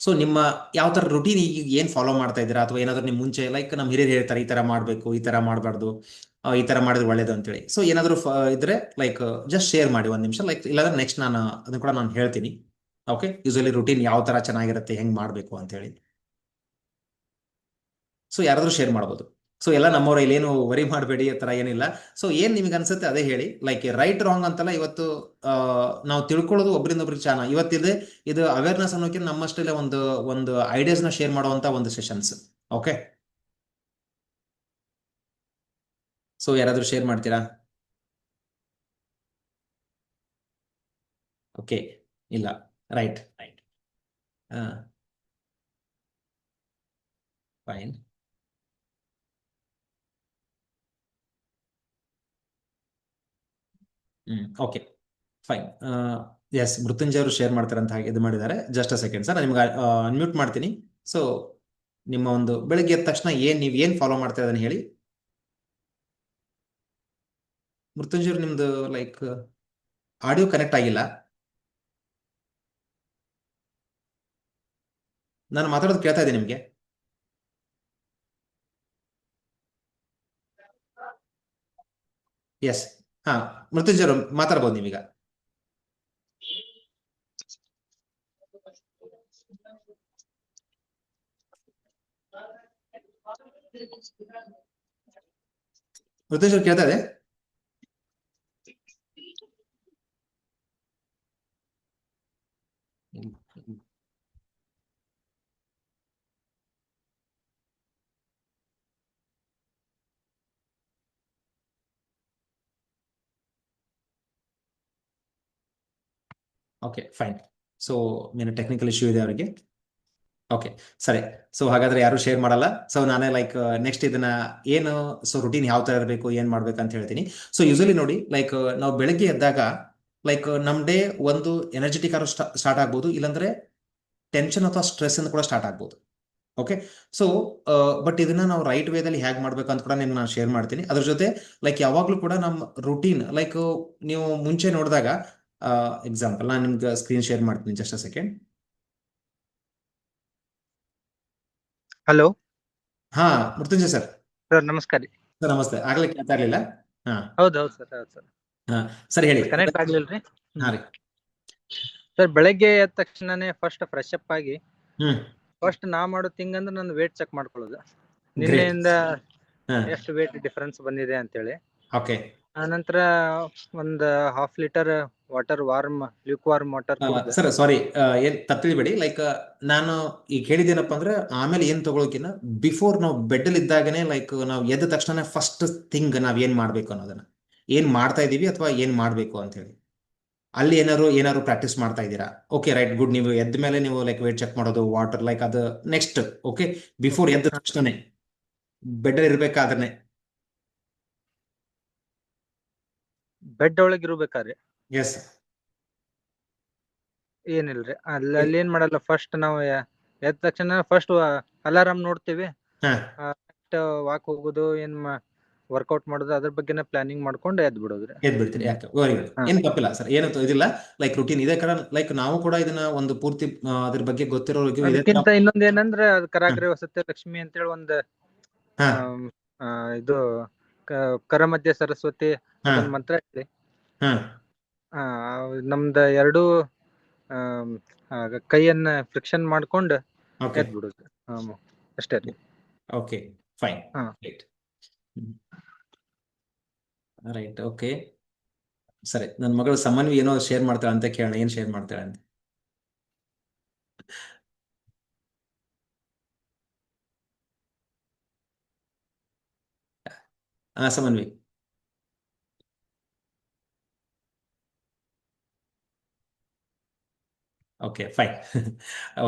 ಸೊ ನಿಮ್ಮ ಯಾವ ತರ ರುಟೀನ್ ಈಗ ಏನ್ ಫಾಲೋ ಮಾಡ್ತಾ ಇದ್ದೀರಾ, ಅಥವಾ ಏನಾದ್ರು ನಿಮ್ ಮುಂಚೆ ಲೈಕ್ ನಮ್ಮ ಹಿರಿಯರು ಹೇಳ್ತಾರೆ ಈ ತರ ಮಾಡ್ಬೇಕು, ಈ ತರ ಮಾಡಬಾರ್ದು, ಈ ತರ ಮಾಡಿದ್ರೆ ಒಳ್ಳೇದು ಅಂತೇಳಿ. ಸೊ ಏನಾದ್ರು ಇದ್ರೆ ಲೈಕ್ ಜಸ್ಟ್ ಶೇರ್ ಮಾಡಿ 1 ನಿಮಿಷ. ಲೈಕ್ ಇಲ್ಲಾಂದ್ರೆ ನೆಕ್ಸ್ಟ್ ನಾನು ಅದನ್ನ ಕೂಡ ನಾನು ಹೇಳ್ತೀನಿ. ಓಕೆ, ಯೂಶಲಿ ರುಟೀನ್ ಯಾವ ತರ ಚೆನ್ನಾಗಿರುತ್ತೆ, ಹೆಂಗ್ ಮಾಡ್ಬೇಕು ಅಂತ ಹೇಳಿ. ಸೊ ಯಾರಾದ್ರೂ ಶೇರ್ ಮಾಡ್ಬೋದು. ಸೊ ಎಲ್ಲ ನಮ್ಮವ್ರ ಇಲ್ಲೇನು ವರಿ ಮಾಡಬೇಡಿ, ಆ ತರ ಏನಿಲ್ಲ. ಸೊ ಏನ್ ನಿಮ್ಗೆ ಅನ್ಸುತ್ತೆ ಅದೇ ಹೇಳಿ. ಲೈಕ್ ರೈಟ್ ರಾಂಗ್ ಅಂತಲ್ಲ, ಇವತ್ತು ನಾವು ತಿಳ್ಕೊಳ್ಳೋದು ಒಬ್ರಿಂದ ಒಬ್ರಿಗೆ ಚೆನ್ನಾಗಿ ಇವತ್ತಿದೆ. ಇದು ಅವೇರ್ನೆಸ್ ಅನ್ನೋಕೆ ನಮ್ಮಷ್ಟೇ ಒಂದು ಒಂದು ಐಡಿಯಾಸ್ ನ ಶೇರ್ ಮಾಡುವಂತ ಒಂದು ಸೆಷನ್ಸ್. ಓಕೆ, ಸೊ ಯಾರಾದ್ರೂ ಶೇರ್ ಮಾಡ್ತೀರಾ? ಓಕೆ, ಇಲ್ಲ, right right, fine. Okay, fine. Yes, Mrityunjaya ಅವರು ಶೇರ್ ಮಾಡ್ತಾರೆ ಅಂತ ಹಾಗೆ ಇದು ಮಾಡಿದ್ದಾರೆ. ಜಸ್ಟ್ ಅ ಸೆಕೆಂಡ್ ಸರ್, ನಿಮ್ಗೆ ಅನ್ಮ್ಯೂಟ್ ಮಾಡ್ತೀನಿ. ಸೊ ನಿಮ್ಮ ಒಂದು ಬೆಳಿಗ್ಗೆ ಎದ್ದ ತಕ್ಷಣ ನೀವ್ ಏನ್ ಫಾಲೋ ಮಾಡ್ತಾ ಇದನ್ನ ಹೇಳಿ. ಮೃತ್ಯುಂಜಯರು ನಿಮ್ದು ಲೈಕ್ ಆಡಿಯೋ ಕನೆಕ್ಟ್ ಆಗಿಲ್ಲ. ನಾನು ಮಾತಾಡೋದು ಕೇಳ್ತಾ ಇದ್ದೀನಿ ನಿಮ್ಗೆ? ಎಸ್, ಹಾ, ಮೃತ್ಯುಂಜಯರು ಮಾತಾಡ್ಬೋದು ನೀವೀಗ. ಮೃತ್ಯುಂಜಯರು ಕೇಳ್ತಾ ಇದೆ? Okay fine. ಸೊ ಏನು ಟೆಕ್ನಿಕಲ್ ಇಶ್ಯೂ ಇದೆ ಅವರಿಗೆ? ಓಕೆ ಸರಿ. ಸೊ ಹಾಗಾದ್ರೆ ಯಾರು ಶೇರ್ ಮಾಡಲ್ಲ. ಸೊ ನಾನೇ ಲೈಕ್ ನೆಕ್ಸ್ಟ್ ಇದನ್ನ ಏನು, ಸೊ ರುಟೀನ್ ಯಾವ ತರ ಇರಬೇಕು, ಏನ್ ಮಾಡ್ಬೇಕು ಅಂತ ಹೇಳ್ತೀನಿ. ಸೊ ಯೂಶಲಿ ನೋಡಿ ಲೈಕ್ ನಾವು ಬೆಳಗ್ಗೆ ಎದ್ದಾಗ ಲೈಕ್ ನಮ್ ಡೇ ಒಂದು ಎನರ್ಜೆಟಿಕ್ ಆಗಿ ಸ್ಟಾರ್ಟ್ ಆಗ್ಬೋದು, ಇಲ್ಲಾಂದ್ರೆ ಟೆನ್ಷನ್ ಅಥವಾ ಸ್ಟ್ರೆಸ್ ಅಂತ ಕೂಡ ಸ್ಟಾರ್ಟ್ ಆಗ್ಬೋದು. ಓಕೆ. ಸೊ ಬಟ್ ಇದನ್ನ ನಾವು ರೈಟ್ ವೇದಲ್ಲಿ ಹೇಗೆ ಮಾಡ್ಬೇಕು ಅಂತ ಕೂಡ ನಿಮ್ಗೆ ನಾನು ಶೇರ್ ಮಾಡ್ತೀನಿ. ಅದ್ರ ಜೊತೆ ಲೈಕ್ ಯಾವಾಗ್ಲೂ ಕೂಡ ನಮ್ಮ ರುಟೀನ್ ಲೈಕ್ ನೀವು ಮುಂಚೆ ನೋಡಿದಾಗ ಎಕ್ಸಾಂಪಲ್ ನಾನು ನಿಮ್ಗೆ ಸ್ಕ್ರೀನ್ ಶೇರ್ ಮಾಡ್ತೀನಿ, ಜಸ್ಟ್ ಅ ಸೆಕೆಂಡ್. ಹಲೋ ಹಾ ಮೃತ್ಯುಂಜಯ್ ಸರ್. ಸರ್, ನಮಸ್ಕಾರ ರೀ. ಸರ್ ನಮಸ್ತೆ. ಆಗ್ಲೇ ಕೇಳ್ತಾ ಇರ್ಲಿಲ್ಲ. ಹಾ ಹೌದು ಸರ್, ಹಾ ಸರ್ ಹೇಳಿ. ಕನೆಕ್ಟ್ ಆಗ್ಲಿಲ್ರಿ. ಹಾ ರೀ. ಸರ್, ಬೆಳಗ್ಗೆ ಎದ್ದ ತಕ್ಷಣನೇ ಫಸ್ಟ್ ಫ್ರೆಶ್ ಅಪ್ ಆಗಿ ಹ್ಮ್ ಫಸ್ಟ್ ನಾ ಮಾಡೋದು ಹಿಂಗಂದ್ರೆ ನನ್ನ ವೇಟ್ ಚೆಕ್ ಮಾಡ್ಕೊಳ್ಳೋದು, ನಿನ್ನೆಯಿಂದ ಹಾ ಎಷ್ಟು ವೇಟ್ ಡಿಫರೆನ್ಸ್ ಬಂದಿದೆ ಅಂತೇಳಿ. ಓಕೆ. ಆನಂತರ ಒಂದ್ half litre water, Luke warm water sir sorry, ಏನ್ ತಪ್ಪಿಬೇಡಿ. ಲೈಕ್ ನಾನು ಈಗ ಹೇಳಿದೇನಪ್ಪ ಅಂದ್ರೆ ಆಮೇಲೆ ಏನ್ ತಗೊಳಕಿನ್ನ ಬಿಫೋರ್ ನಾವು ಬೆಡ್ ಅಲ್ಲಿ ಇದ್ದಾಗನೇ ಲೈಕ್ ನಾವು ಎದ್ದ ತಕ್ಷಣ ಫಸ್ಟ್ ಥಿಂಗ್ ನಾವ್ ಏನ್ ಮಾಡ್ಬೇಕು ಅನ್ನೋದನ್ನ, ಏನ್ ಮಾಡ್ತಾ ಇದೀವಿ ಅಥವಾ ಏನ್ ಮಾಡ್ಬೇಕು ಅಂತ ಹೇಳಿ ಅಲ್ಲಿ ಏನಾದ್ರು ಪ್ರಾಕ್ಟೀಸ್ ಮಾಡ್ತಾ ಇದ್ದೀರಾ? Okay right, good. ನೀವು ಎದ್ದ ಮೇಲೆ ನೀವು ಲೈಕ್ ವೇಟ್ ಚೆಕ್ ಮಾಡೋದು, ವಾಟರ್ ಲೈಕ್ ಅದು ನೆಕ್ಸ್ಟ್. ಓಕೆ, ಬಿಫೋರ್ ಎದ್ದ ತಕ್ಷಣನೇ ಬೆಡ್ ಅಲ್ಲಿ ಇರ್ಬೇಕಾದ್ರೆ ಬೆಡ್ ಒಳಗೆ ಇರ್ಬೇಕಾದ್ರೆ ಎಸ್ ಏನಿಲ್ರಿ. ಅಲ್ಲಿ ಏನ್ ಮಾಡಲ್ಲ, ಫಸ್ಟ್ ನಾವು ಎದ್ದ ತಕ್ಷಣ ಫಸ್ಟ್ ಅಲಾರಾಮ್ ನೋಡ್ತೀವಿ, ಹಾ ವಾಕ್ ಹೋಗೋದು, ಏನ್ ವರ್ಕೌಟ್ ಮಾಡೋದು, ಅದ್ರ ಬಗ್ಗೆನೇ ಪ್ಲಾನಿಂಗ್ ಮಾಡ್ಕೊಂಡು ಎದ್ ಬಿಡೋದ್ರಿ. ಎದ್ ಬಿಡ್ತೀರಿ. ಯಾಕೆ? Very good. ಹಾ. ಏನ್ ತಪ್ಪಿಲ್ಲ ಸರ್, ಏನು ಇದಿಲ್ಲ. ಲೈಕ್ ರುಟೀನ್ ಇದೇ ಕಾರಣ ಲೈಕ್ ನಾವು ಕೂಡ ಇದನ್ನ ಒಂದು ಪೂರ್ತಿ ಅದ್ರ ಬಗ್ಗೆ ಗೊತ್ತಿರೋರಿಗೆ ಇದೇ ತರ. ಅದಕ್ಕಿಂತ ಇನ್ನೊಂದ್ ಏನಂದ್ರೆ ಅದು ಕರಾಗ್ರೆ ವಸತಿ ಲಕ್ಷ್ಮಿ ಅಂತೇಳಿ ಒಂದು ಹಾ ಇದು ಕರಮಧ್ಯ ಸರಸ್ವತಿ ಹಾ ಒಂದ್ ಮಂತ್ರ ಐತಿ. ಹಾ ನಮ್ದ ಎರಡು ಕೈಯನ್ನ ಫ್ರಿಕ್ಷನ್ ಮಾಡ್ಕೊಂಡು ಓಕೆ ಎದ್ ಬಿಡುದು, ಅಷ್ಟೇ ರೀ. Okay fine. ಹಾ. ರೈಟ್ ರೈಟ್ ಓಕೆ ಸರಿ. ನನ್ನ ಮಗಳು ಸಮನ್ವಿ ಏನೋ ಶೇರ್ ಮಾಡ್ತಾಳೆ ಅಂತ ಕೇಳೋಣ, ಏನ್ ಶೇರ್ ಮಾಡ್ತಾಳೆ ಅಂತ. ಹಾ Samanvi. Okay fine.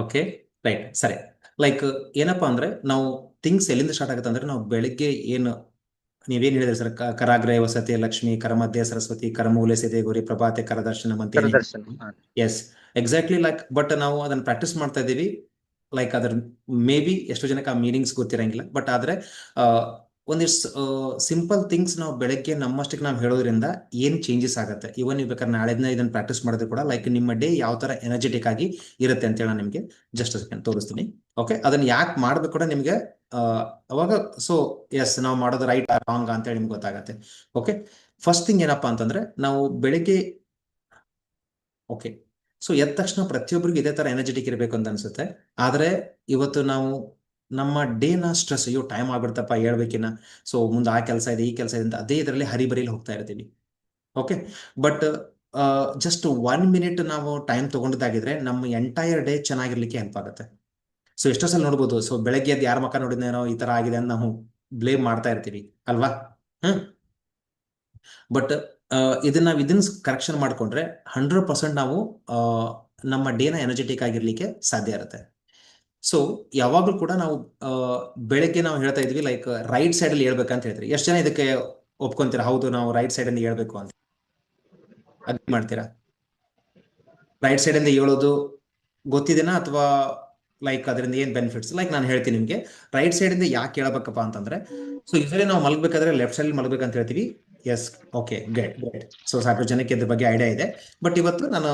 Okay right ಸರಿ. ಲೈಕ್ ಏನಪ್ಪಾ ಅಂದ್ರೆ ನಾವು ಥಿಂಗ್ಸ್ ಎಲ್ಲಿಂದ ಸ್ಟಾರ್ಟ್ ಆಗುತ್ತೆ ಅಂದ್ರೆ ನಾವು ಬೆಳಿಗ್ಗೆ ಏನು ನೀವೇನ್ ಹೇಳಿದ್ರಿ ಸರ್, ಕರಾಗ್ರೆ ವಸತಿ ಲಕ್ಷ್ಮಿ, ಕರಮಧ್ಯ ಸರಸ್ವತಿ, ಕರಮೂಲೆ ಸಿದೆ ಗುರಿ, ಪ್ರಭಾತೆ ಕರದರ್ಶನ ಅಂತ ಏನ್ ಕರದರ್ಶನ. Yes exactly. ಲೈಕ್ ಬಟ್ ನಾವು ಅದನ್ನ ಪ್ರಾಕ್ಟೀಸ್ ಮಾಡ್ತಾ ಇದ್ದೀವಿ. ಲೈಕ್ ಅದ್ರ ಮೇ ಬಿ ಎಷ್ಟೋ ಜನಕ್ಕೆ ಆ ಮೀನಿಂಗ್ಸ್ ಗೊತ್ತಿರಂಗಿಲ್ಲ. ಬಟ್ ಆದ್ರೆ ಒಂದಿಷ್ಟು ಸಿಂಪಲ್ ಥಿಂಗ್ಸ್ ನಾವು ಬೆಳಗ್ಗೆ ನಮ್ಮಷ್ಟಕ್ಕೆ ನಾವು ಹೇಳೋದ್ರಿಂದ ಏನ್ ಚೇಂಜಸ್ ಆಗುತ್ತೆ. ಇವನ್ ನೀವು ಬೇಕಾದ್ರೆ ನಾಳೆ ದಿನ ಇದನ್ನ ಪ್ರಾಕ್ಟೀಸ್ ಮಾಡಿದ್ರೆ ಕೂಡ ಲೈಕ್ ನಿಮ್ಮ ಡೇ ಯಾವ ತರ ಎನರ್ಜೆಟಿಕ್ ಆಗಿ ಇರುತ್ತೆ ಅಂತ ಹೇಳಿ ನಾನು ನಿಮ್ಗೆ ಜಸ್ಟ್ ಸೆಕೆಂಡ್ ತೋರಿಸ್ತೀನಿ. ಓಕೆ, ಅದನ್ನ ಯಾಕೆ ಮಾಡ್ಬೇಕು ಕೂಡ ನಿಮ್ಗೆ ಅವಾಗ ಸೊ ಎಸ್ ನಾವು ಮಾಡೋದು ರೈಟ್ ರಾಂಗ್ ಅಂತ ಹೇಳಿ ನಿಮ್ಗೆ ಗೊತ್ತಾಗತ್ತೆ. ಓಕೆ, ಫಸ್ಟ್ ಥಿಂಗ್ ಏನಪ್ಪಾ ಅಂತಂದ್ರೆ ನಾವು ಬೆಳಿಗ್ಗೆ ಓಕೆ ಸೊ ಎದ್ದ ತಕ್ಷಣ ಪ್ರತಿಯೊಬ್ಬರಿಗೂ ಇದೇ ತರ ಎನರ್ಜೆಟಿಕ್ ಇರಬೇಕು ಅಂತ ಅನ್ಸುತ್ತೆ. ಆದ್ರೆ ಇವತ್ತು ನಾವು ನಮ್ಮ ಡೇನ ಸ್ಟ್ರೆಸ್, ಅಯ್ಯೋ ಟೈಮ್ ಆಗ್ಬಿಡ್ತಪ್ಪ ಹೇಳ್ಬೇಕಿನ್ನ, ಸೊ ಮುಂದೆ ಆ ಕೆಲಸ ಇದೆ ಈ ಕೆಲಸ ಇದೆ ಅಂತ ಅದೇ ಇದರಲ್ಲಿ ಹರಿಬರಿಲಿ ಹೋಗ್ತಾ ಇರ್ತೀವಿ. ಓಕೆ, ಬಟ್ ಜಸ್ಟ್ 1 ಮಿನಿಟ್ ನಾವು ಟೈಮ್ ತಗೊಂಡಿದ್ದಾಗಿದ್ರೆ ನಮ್ಮ ಎಂಟೈರ್ ಡೇ ಚೆನ್ನಾಗಿರ್ಲಿಕ್ಕೆ ಹೆಲ್ಪ್ ಆಗುತ್ತೆ. ಸೊ ಎಷ್ಟೋ ಸಲ ನೋಡ್ಬೋದು, ಸೊ ಬೆಳಗ್ಗೆ ಎದ್ದು ಯಾರ ಮಕ್ಕ ನೋಡಿದ್ನೇನೋ ಈ ತರ ಆಗಿದೆ ಅಂತ ನಾವು ಬ್ಲೇಮ್ ಮಾಡ್ತಾ ಇರ್ತೀವಿ ಅಲ್ವಾ. ಬಟ್ ಇದನ್ನ ಕರೆಕ್ಷನ್ ಮಾಡ್ಕೊಂಡ್ರೆ 100% ನಾವು ನಮ್ಮ ಡೇನ ಎನರ್ಜೆಟಿಕ್ ಆಗಿರ್ಲಿಕ್ಕೆ ಸಾಧ್ಯ ಇರುತ್ತೆ. ಸೊ ಯಾವಾಗ್ಲೂ ಕೂಡ ನಾವು ಬೆಳಗ್ಗೆ ನಾವು ಹೇಳ್ತಾ ಇದ್ವಿ ಲೈಕ್ ರೈಟ್ ಸೈಡ್ ಅಲ್ಲಿ ಹೇಳ್ಬೇಕಂತ ಹೇಳ್ತೀರಿ. ಎಷ್ಟು ಜನ ಇದಕ್ಕೆ ಒಪ್ಕೊಂತೀರಾ? ಹೌದು, ನಾವು ರೈಟ್ ಸೈಡ್ ಅಲ್ಲಿ ಹೇಳ್ಬೇಕು ಅಂತ ಅಗ್ರಿ ಮಾಡ್ತೀರಾ? ರೈಟ್ ಸೈಡ್ ಅಲ್ಲಿ ಹೇಳೋದು ಗೊತ್ತಿದೆನಾ ಅಥವಾ ಲೈಕ್ ಅದರಿಂದ ಏನ್ ಬೆನಿಫಿಟ್ಸ್? ಲೈಕ್ ನಾನು ಹೇಳ್ತೀನಿ ನಿಮ್ಗೆ ರೈಟ್ ಸೈಡ್ ಇಂದ ಯಾಕೆ ಹೇಳ್ಬೇಕಪ್ಪ ಅಂತಂದ್ರೆ, ಸೊ ಯೂಶಲಿ ನಾವು ಮಲಗಬೇಕಾದ್ರೆ ಲೆಫ್ಟ್ ಸೈಡ್ ಮಲಗಬೇಕಂತ ಹೇಳ್ತೀವಿ. Yes okay great. ಸೊ ಸಾಕಷ್ಟು ಜನಕ್ಕೆ ಇದ್ರ ಬಗ್ಗೆ ಐಡಿಯಾ ಇದೆ. ಬಟ್ ಇವತ್ತು ನಾನು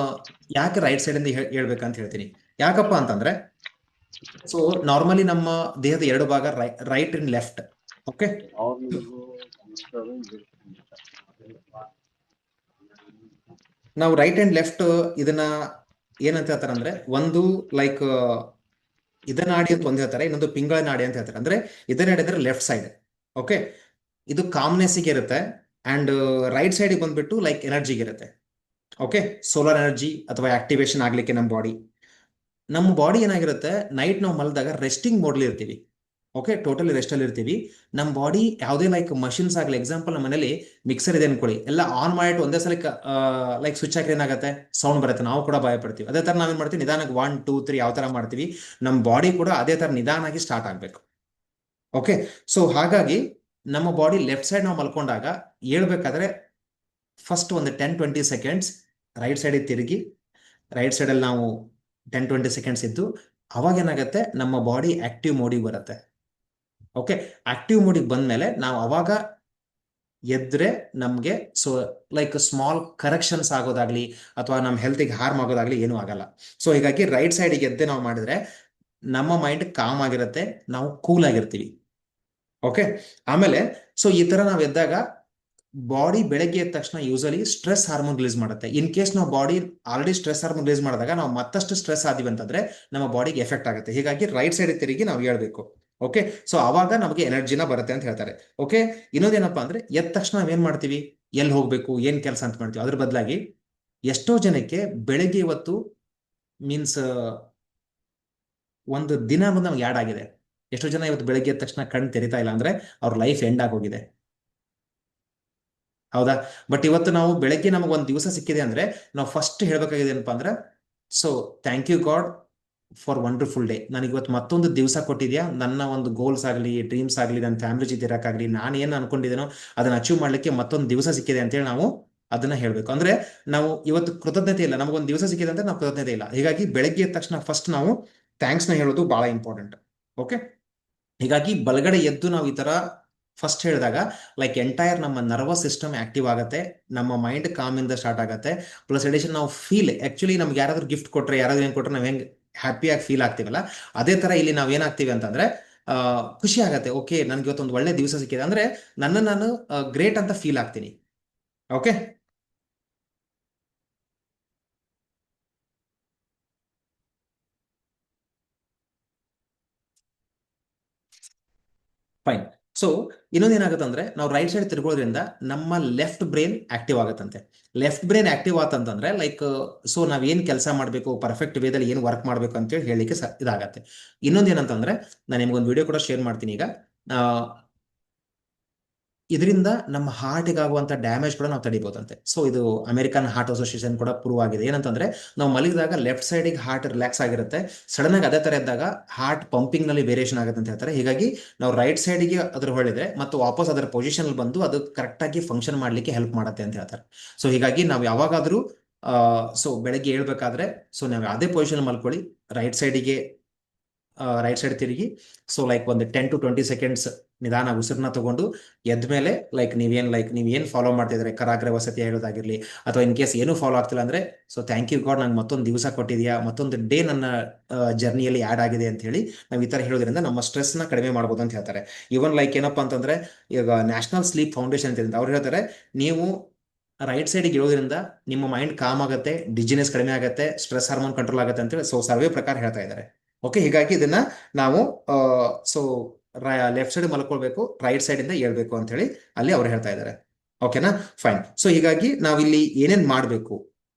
ಯಾಕೆ ರೈಟ್ ಸೈಡ್ ಇಂದ ಹೇಳ್ಬೇಕಂತ ಹೇಳ್ತೀನಿ. ಯಾಕಪ್ಪ ಅಂತಂದ್ರೆ, ಸೊ ನಾರ್ಮಲಿ ನಮ್ಮ ದೇಹದ ಎರಡು ಭಾಗ ರೈಟ್ ಅಂಡ್ ಲೆಫ್ಟ್. ಓಕೆ, ನಾವು ರೈಟ್ ಅಂಡ್ ಲೆಫ್ಟ್ ಇದನ್ನ ಏನಂತ ಹೇಳ್ತಾರೆ ಅಂದ್ರೆ, ಒಂದು ಲೈಕ್ ಇದನಾಡಿ ಅಂತ ಒಂದು ಹೇಳ್ತಾರೆ, ಇನ್ನೊಂದು ಪಿಂಗಳ ನಾಡಿ ಅಂತ ಹೇಳ್ತಾರೆ. ಅಂದ್ರೆ ಇದನಾಡಿ ಅಂದ್ರೆ ಲೆಫ್ಟ್ ಸೈಡ್. ಓಕೆ, ಇದು ಕಾಮ್ನೆಸ್ಗೆ ಇರುತ್ತೆ ಅಂಡ್ ರೈಟ್ ಸೈಡ್ ಬಂದ್ಬಿಟ್ಟು ಲೈಕ್ ಎನರ್ಜಿಗೆ ಇರುತ್ತೆ. ಓಕೆ, ಸೋಲಾರ್ ಎನರ್ಜಿ ಅಥವಾ ಆಕ್ಟಿವೇಶನ್ ಆಗ್ಲಿಕ್ಕೆ ನಮ್ಮ ಬಾಡಿ ಏನಾಗಿರುತ್ತೆ, ನೈಟ್ ನಾವು ಮಲದಾಗ ರೆಸ್ಟಿಂಗ್ ಮೋಡ್ಲಿ ಇರ್ತೀವಿ. ಓಕೆ, ಟೋಟಲಿ ರೆಸ್ಟ್ ಅಲ್ಲಿ ಇರ್ತೀವಿ. ನಮ್ಮ ಬಾಡಿ ಯಾವುದೇ ಲೈಕ್ ಮಷಿನ್ಸ್ ಆಗಲಿ, ಎಕ್ಸಾಂಪಲ್ ನಮ್ಮ ಮನೇಲಿ ಮಿಕ್ಸರ್ ಇದೆ ಅನ್ಕೊಳ್ಳಿ, ಎಲ್ಲ ಆನ್ ಮಾಡಿಟ್ಟು ಒಂದೇ ಸಲ ಲೈಕ್ ಸ್ವಿಚ್ ಹಾಕಿ ಏನಾಗುತ್ತೆ, ಸೌಂಡ್ ಬರುತ್ತೆ, ನಾವು ಕೂಡ ಭಯ ಪಡ್ತೀವಿ. ಅದೇ ತರ ನಾವೇನ್ ಮಾಡ್ತೀವಿ, ನಿಧಾನಕ್ಕೆ 1 2 3 ಯಾವ ತರ ಮಾಡ್ತೀವಿ, ನಮ್ಮ ಬಾಡಿ ಕೂಡ ಅದೇ ತರ ನಿಧಾನಾಗಿ ಸ್ಟಾರ್ಟ್ ಆಗ್ಬೇಕು. ಓಕೆ, ಸೊ ಹಾಗಾಗಿ ನಮ್ಮ ಬಾಡಿ ಲೆಫ್ಟ್ ಸೈಡ್ ನಾವು ಮಲ್ಕೊಂಡಾಗ ಹೇಳ್ಬೇಕಾದ್ರೆ ಫಸ್ಟ್ ಒಂದು 10-20 ಸೆಕೆಂಡ್ಸ್ ರೈಟ್ ಸೈಡಿಗೆ ತಿರುಗಿ, ರೈಟ್ ಸೈಡಲ್ಲಿ ನಾವು 10-20 ಸೆಕೆಂಡ್ಸ್ ಇದ್ದು, ಅವಾಗ ಏನಾಗುತ್ತೆ, ನಮ್ಮ ಬಾಡಿ ಆಕ್ಟಿವ್ ಮೋಡಿಗೆ ಬರುತ್ತೆ. ಓಕೆ, ಆಕ್ಟಿವ್ ಮೋಡಿಗೆ ಬಂದ್ಮೇಲೆ ನಾವು ಅವಾಗ ಎದ್ರೆ ನಮಗೆ ಸೊ ಲೈಕ್ ಸ್ಮಾಲ್ ಕರೆಕ್ಷನ್ಸ್ ಆಗೋದಾಗ್ಲಿ ಅಥವಾ ನಮ್ಮ ಹೆಲ್ತಿಗೆ ಹಾರ್ಮ್ ಆಗೋದಾಗ್ಲಿ ಏನೂ ಆಗಲ್ಲ. ಸೊ ಹೀಗಾಗಿ ರೈಟ್ ಸೈಡಿಗೆ ಎದ್ದೆ ನಾವು ಮಾಡಿದ್ರೆ ನಮ್ಮ ಮೈಂಡ್ ಕಾಮ್ ಆಗಿರುತ್ತೆ, ನಾವು ಕೂಲ್ ಆಗಿರ್ತೀವಿ. ಓಕೆ, ಆಮೇಲೆ ಸೊ ಈ ತರ ನಾವು ಎದ್ದಾಗ ಬಾಡಿ ಬೆಳಗ್ಗೆ ಎದ್ದ ತಕ್ಷಣ ಯೂಸಲಿ ಸ್ಟ್ರೆಸ್ ಹಾರ್ಮೋನ್ ರಿಲೀಸ್ ಮಾಡುತ್ತೆ. ಇನ್ ಕೇಸ್ ನಾವು body already stress hormone release ಮಾಡಿದಾಗ ನಾವು ಮತ್ತಷ್ಟು ಸ್ಟ್ರೆಸ್ ಆದಿವಿ ಅಂತಂದ್ರೆ ನಮ್ಮ ಬಾಡಿಗೆ ಎಫೆಕ್ಟ್ ಆಗುತ್ತೆ. ಹೀಗಾಗಿ ರೈಟ್ ಸೈಡ್ ತಿರುಗಿ ನಾವು ಹೇಳ್ಬೇಕು. ಓಕೆ, ಸೊ ಅವಾಗ ನಮಗೆ ಎನರ್ಜಿನ ಬರುತ್ತೆ ಅಂತ ಹೇಳ್ತಾರೆ. ಓಕೆ, ಇನ್ನೊಂದೇನಪ್ಪಾ ಅಂದ್ರೆ ಎದ್ದ ತಕ್ಷಣ ನಾವೇನ್ ಮಾಡ್ತೀವಿ, ಎಲ್ಲಿ ಹೋಗ್ಬೇಕು, ಏನ್ ಕೆಲಸ ಅಂತ ಮಾಡ್ತೀವಿ. ಅದ್ರ ಬದಲಾಗಿ ಎಷ್ಟೋ ಜನಕ್ಕೆ ಬೆಳಗ್ಗೆ ಇವತ್ತು ಮೀನ್ಸ್ ಒಂದು ದಿನ ಬಂದು ನಮ್ಗೆ ಯಾಡ್ ಆಗಿದೆ. ಎಷ್ಟೋ ಜನ ಇವತ್ತು ಬೆಳಗ್ಗೆ ಎದ್ದ ತಕ್ಷಣ ಕಣ್ ತೆರಿತಾ ಇಲ್ಲ ಅಂದ್ರೆ ಅವ್ರ ಲೈಫ್ ಎಂಡ್ ಆಗೋಗಿದೆ. ಹೌದಾ? ಬಟ್ ಇವತ್ತು ನಾವು ಬೆಳಗ್ಗೆ ನಮಗೆ ಒಂದು ದಿವಸ ಸಿಕ್ಕಿದೆ ಅಂದ್ರೆ ನಾವು ಫಸ್ಟ್ ಹೇಳ್ಬೇಕಾಗಿದೆ ಏನಪ್ಪಾ ಅಂದ್ರೆ, so thank you God for wonderful day. ನನಗೆ ಇವತ್ತು ಮತ್ತೊಂದು ದಿವಸ ಕೊಟ್ಟಿದ್ಯಾ, ನನ್ನ ಒಂದು ಗೋಲ್ಸ್ ಆಗಲಿ, ಡ್ರೀಮ್ಸ್ ಆಗಲಿ, ನನ್ನ ಫ್ಯಾಮಿಲಿ ಜೊತೆ ಇರೋಕ್ಕಾಗಲಿ, ನಾನು ಏನು ಅನ್ಕೊಂಡಿದ್ದೇನೋ ಅದನ್ನ ಅಚೀವ್ ಮಾಡ್ಲಿಕ್ಕೆ ಮತ್ತೊಂದು ದಿವಸ ಸಿಕ್ಕಿದೆ ಅಂತೇಳಿ ನಾವು ಅದನ್ನ ಹೇಳ್ಬೇಕು. ಅಂದ್ರೆ ನಾವು ಇವತ್ತು ಕೃತಜ್ಞತೆ ಇಲ್ಲ, ನಮಗೊಂದು ದಿವಸ ಸಿಕ್ಕಿದೆ ಅಂದ್ರೆ ನಾವು ಕೃತಜ್ಞತೆ ಇಲ್ಲ. ಹೀಗಾಗಿ ಬೆಳಗ್ಗೆ ಎದ್ದ ತಕ್ಷಣ ಫಸ್ಟ್ ನಾವು ಥ್ಯಾಂಕ್ಸ್ನ ಹೇಳೋದು ಬಹಳ ಇಂಪಾರ್ಟೆಂಟ್. ಓಕೆ, ಹೀಗಾಗಿ ಬಲಗಡೆ ಎದ್ದು ನಾವು ಈ ತರ ಫಸ್ಟ್ ಹೇಳಿದಾಗ ಲೈಕ್ ಎಂಟೈರ್ ನಮ್ಮ ನರ್ವಸ್ ಸಿಸ್ಟಮ್ ಆಕ್ಟಿವ್ ಆಗುತ್ತೆ, ನಮ್ಮ ಮೈಂಡ್ ಕಾಮ್ ಇಂದ ಸ್ಟಾರ್ಟ್ ಆಗುತ್ತೆ. ಪ್ಲಸ್ ಎಡಿಷನ್ ನಾವು ಫೀಲ್ ಆಕ್ಚುಲಿ ನಮ್ಗೆ ಯಾರಾದ್ರೂ ಗಿಫ್ಟ್ ಕೊಟ್ರೆ, ಯಾರಾದ್ರೂ ಏನ್ ಕೊಟ್ರೆ ನಾವ್ ಹೆಂಗ್ ಹ್ಯಾಪಿಯಾಗಿ ಫೀಲ್ ಆಗ್ತೀವಲ್ಲ, ಅದೇ ತರ ಇಲ್ಲಿ ನಾವ್ ಏನಾಗ್ತೀವಿ ಅಂತಂದ್ರೆ ಖುಷಿ ಆಗತ್ತೆ. ಓಕೆ, ನನ್ಗೆ ಇವತ್ತೊಂದು ಒಳ್ಳೆ ದಿವಸ ಸಿಕ್ಕಿದೆ ಅಂದ್ರೆ ನಾನು ಗ್ರೇಟ್ ಅಂತ ಫೀಲ್ ಆಗ್ತೀನಿ. Okay, fine. ಸೊ ಇನ್ನೊಂದೇನಾಗುತ್ತೆ ಅಂದ್ರೆ ನಾವು ರೈಟ್ ಸೈಡ್ ತಿರ್ಗೋದ್ರಿಂದ ನಮ್ಮ ಲೆಫ್ಟ್ ಬ್ರೈನ್ ಆಕ್ಟಿವ್ ಆಗುತ್ತಂತೆ. ಲೆಫ್ಟ್ ಬ್ರೈನ್ ಆಕ್ಟಿವ್ ಆತಂತಂದ್ರೆ ಲೈಕ್ ಸೊ ನಾವ್ ಏನ್ ಕೆಲಸ ಮಾಡಬೇಕು, ಪರ್ಫೆಕ್ಟ್ ವೇದಲ್ಲಿ ಏನ್ ವರ್ಕ್ ಮಾಡಬೇಕು ಅಂತೇಳಿ ಹೇಳಲಿಕ್ಕೆ ಇದಾಗತ್ತೆ. ಇನ್ನೊಂದೇನಂತಂದ್ರೆ ನಾನು ನಿಮ್ಗೊಂದು ವಿಡಿಯೋ ಕೂಡ ಶೇರ್ ಮಾಡ್ತೀನಿ ಈಗ. ಇದರಿಂದ ನಮ್ಮ ಹಾರ್ಟ್ಗೆ ಆಗುವಂತ ಡ್ಯಾಮೇಜ್ ಕೂಡ ನಾವು ತಡಿಬಹುದಂತೆ. ಸೊ ಇದು ಅಮೆರಿಕನ್ ಹಾರ್ಟ್ ಅಸೋಸಿಯೇಷನ್ ಕೂಡ ಪ್ರೂವ್ ಆಗಿದೆ. ಏನಂತಂದ್ರೆ ನಾವು ಮಲಗಿದಾಗ ಲೆಫ್ಟ್ ಸೈಡಿಗೆ ಹಾರ್ಟ್ ರಿಲ್ಯಾಕ್ಸ್ ಆಗಿರುತ್ತೆ, ಸಡನ್ ಆಗಿ ಅದೇ ತರ ಇದ್ದಾಗ ಹಾರ್ಟ್ ಪಂಪಿಂಗ್ ನಲ್ಲಿ ವೇರಿಯೇಷನ್ ಆಗುತ್ತೆ ಅಂತ ಹೇಳ್ತಾರೆ. ಹೀಗಾಗಿ ನಾವು ರೈಟ್ ಸೈಡಿಗೆ ಅದ್ರ ಹೊಳಿದ್ರೆ ಮತ್ತು ವಾಪಸ್ ಅದರ ಪೊಸಿಷನ್ ಬಂದು ಅದು ಕರೆಕ್ಟ್ ಆಗಿ ಫಂಕ್ಷನ್ ಮಾಡ್ಲಿಕ್ಕೆ ಹೆಲ್ಪ್ ಮಾಡುತ್ತೆ ಅಂತ ಹೇಳ್ತಾರೆ. ಸೊ ಹೀಗಾಗಿ ನಾವು ಯಾವಾಗಾದ್ರೂ ಸೊ ಬೆಳಗ್ಗೆ ಹೇಳ್ಬೇಕಾದ್ರೆ ಸೊ ನಾವು ಯಾವುದೇ ಪೊಸಿಷನ್ ಮಲ್ಕೊಳ್ಳಿ, ರೈಟ್ ಸೈಡಿಗೆ ರೈಟ್ ಸೈಡ್ ತಿರುಗಿ, ಸೊ ಲೈಕ್ ಒಂದು 10-20 ಸೆಕೆಂಡ್ಸ್ ನಿಧಾನ ಉಸಿರನ್ನ ತಗೊಂಡು ಎದ್ಮೇಲೆ ಲೈಕ್ ನೀವೇನ್ ಫಾಲೋ ಮಾಡ್ತಿದ್ರೆ ಕರಾಗ್ರ ವಸತಿ ಹೇಳೋದಾಗಿರ್ಲಿ, ಅಥವಾ ಇನ್ ಕೇಸ್ ಏನು ಫಾಲೋ ಆಗ್ತಿಲ್ಲ ಅಂದ್ರೆ ಸೊ ಥ್ಯಾಂಕ್ ಯು ಗಾಡ್, ನಂಗೆ ಮತ್ತೊಂದು ದಿವಸ ಕೊಟ್ಟಿದ್ಯಾ, ಮತ್ತೊಂದು ಡೇ ನನ್ನ ಜರ್ನಿಯಲ್ಲಿ ಆಡ್ ಆಗಿದೆ ಅಂತ ಹೇಳಿ ನಾವು ಈ ತರ ಹೇಳೋದ್ರಿಂದ ನಮ್ಮ ಸ್ಟ್ರೆಸ್ ನ ಕಡಿಮೆ ಮಾಡ್ಬೋದು ಅಂತ ಹೇಳ್ತಾರೆ. ಇವನ್ ಲೈಕ್ ಏನಪ್ಪಾ ಅಂತಂದ್ರೆ ಈಗ ನ್ಯಾಷನಲ್ ಸ್ಲೀಪ್ ಫೌಂಡೇಶನ್ ಅಂತ ಅವ್ರು ಹೇಳ್ತಾರೆ, ನೀವು ರೈಟ್ ಸೈಡ್ಗೆ ಇರೋದ್ರಿಂದ ನಿಮ್ಮ ಮೈಂಡ್ ಕಾಮ್ ಆಗುತ್ತೆ, ಡಿಜಿನೆಸ್ ಕಡಿಮೆ ಆಗುತ್ತೆ, ಸ್ಟ್ರೆಸ್ ಹಾರ್ಮೋನ್ ಕಂಟ್ರೋಲ್ ಆಗುತ್ತೆ ಅಂತೇಳಿ ಸೊ ಸರ್ವೆ ಪ್ರಕಾರ ಹೇಳ್ತಾ ಇದ್ದಾರೆ. ಓಕೆ, ಹೀಗಾಗಿ ಇದನ್ನ ನಾವು ಸೊ ಲೆಫ್ಟ್ ಸೈಡ್ ಮಲ್ಕೊಳ್ಬೇಕು, ರೈಟ್ ಸೈಡ್ ಇಂದ ಹೇಳ್ಬೇಕು ಅಂತ ಹೇಳಿ ಅಲ್ಲಿ ಅವ್ರು ಹೇಳ್ತಾ ಇದ್ದಾರೆ. ಓಕೆನಾ, ಫೈನ್. ಸೊ ಹೀಗಾಗಿ ನಾವಿಲ್ಲಿ ಏನೇನ್ ಮಾಡ್ಬೇಕು,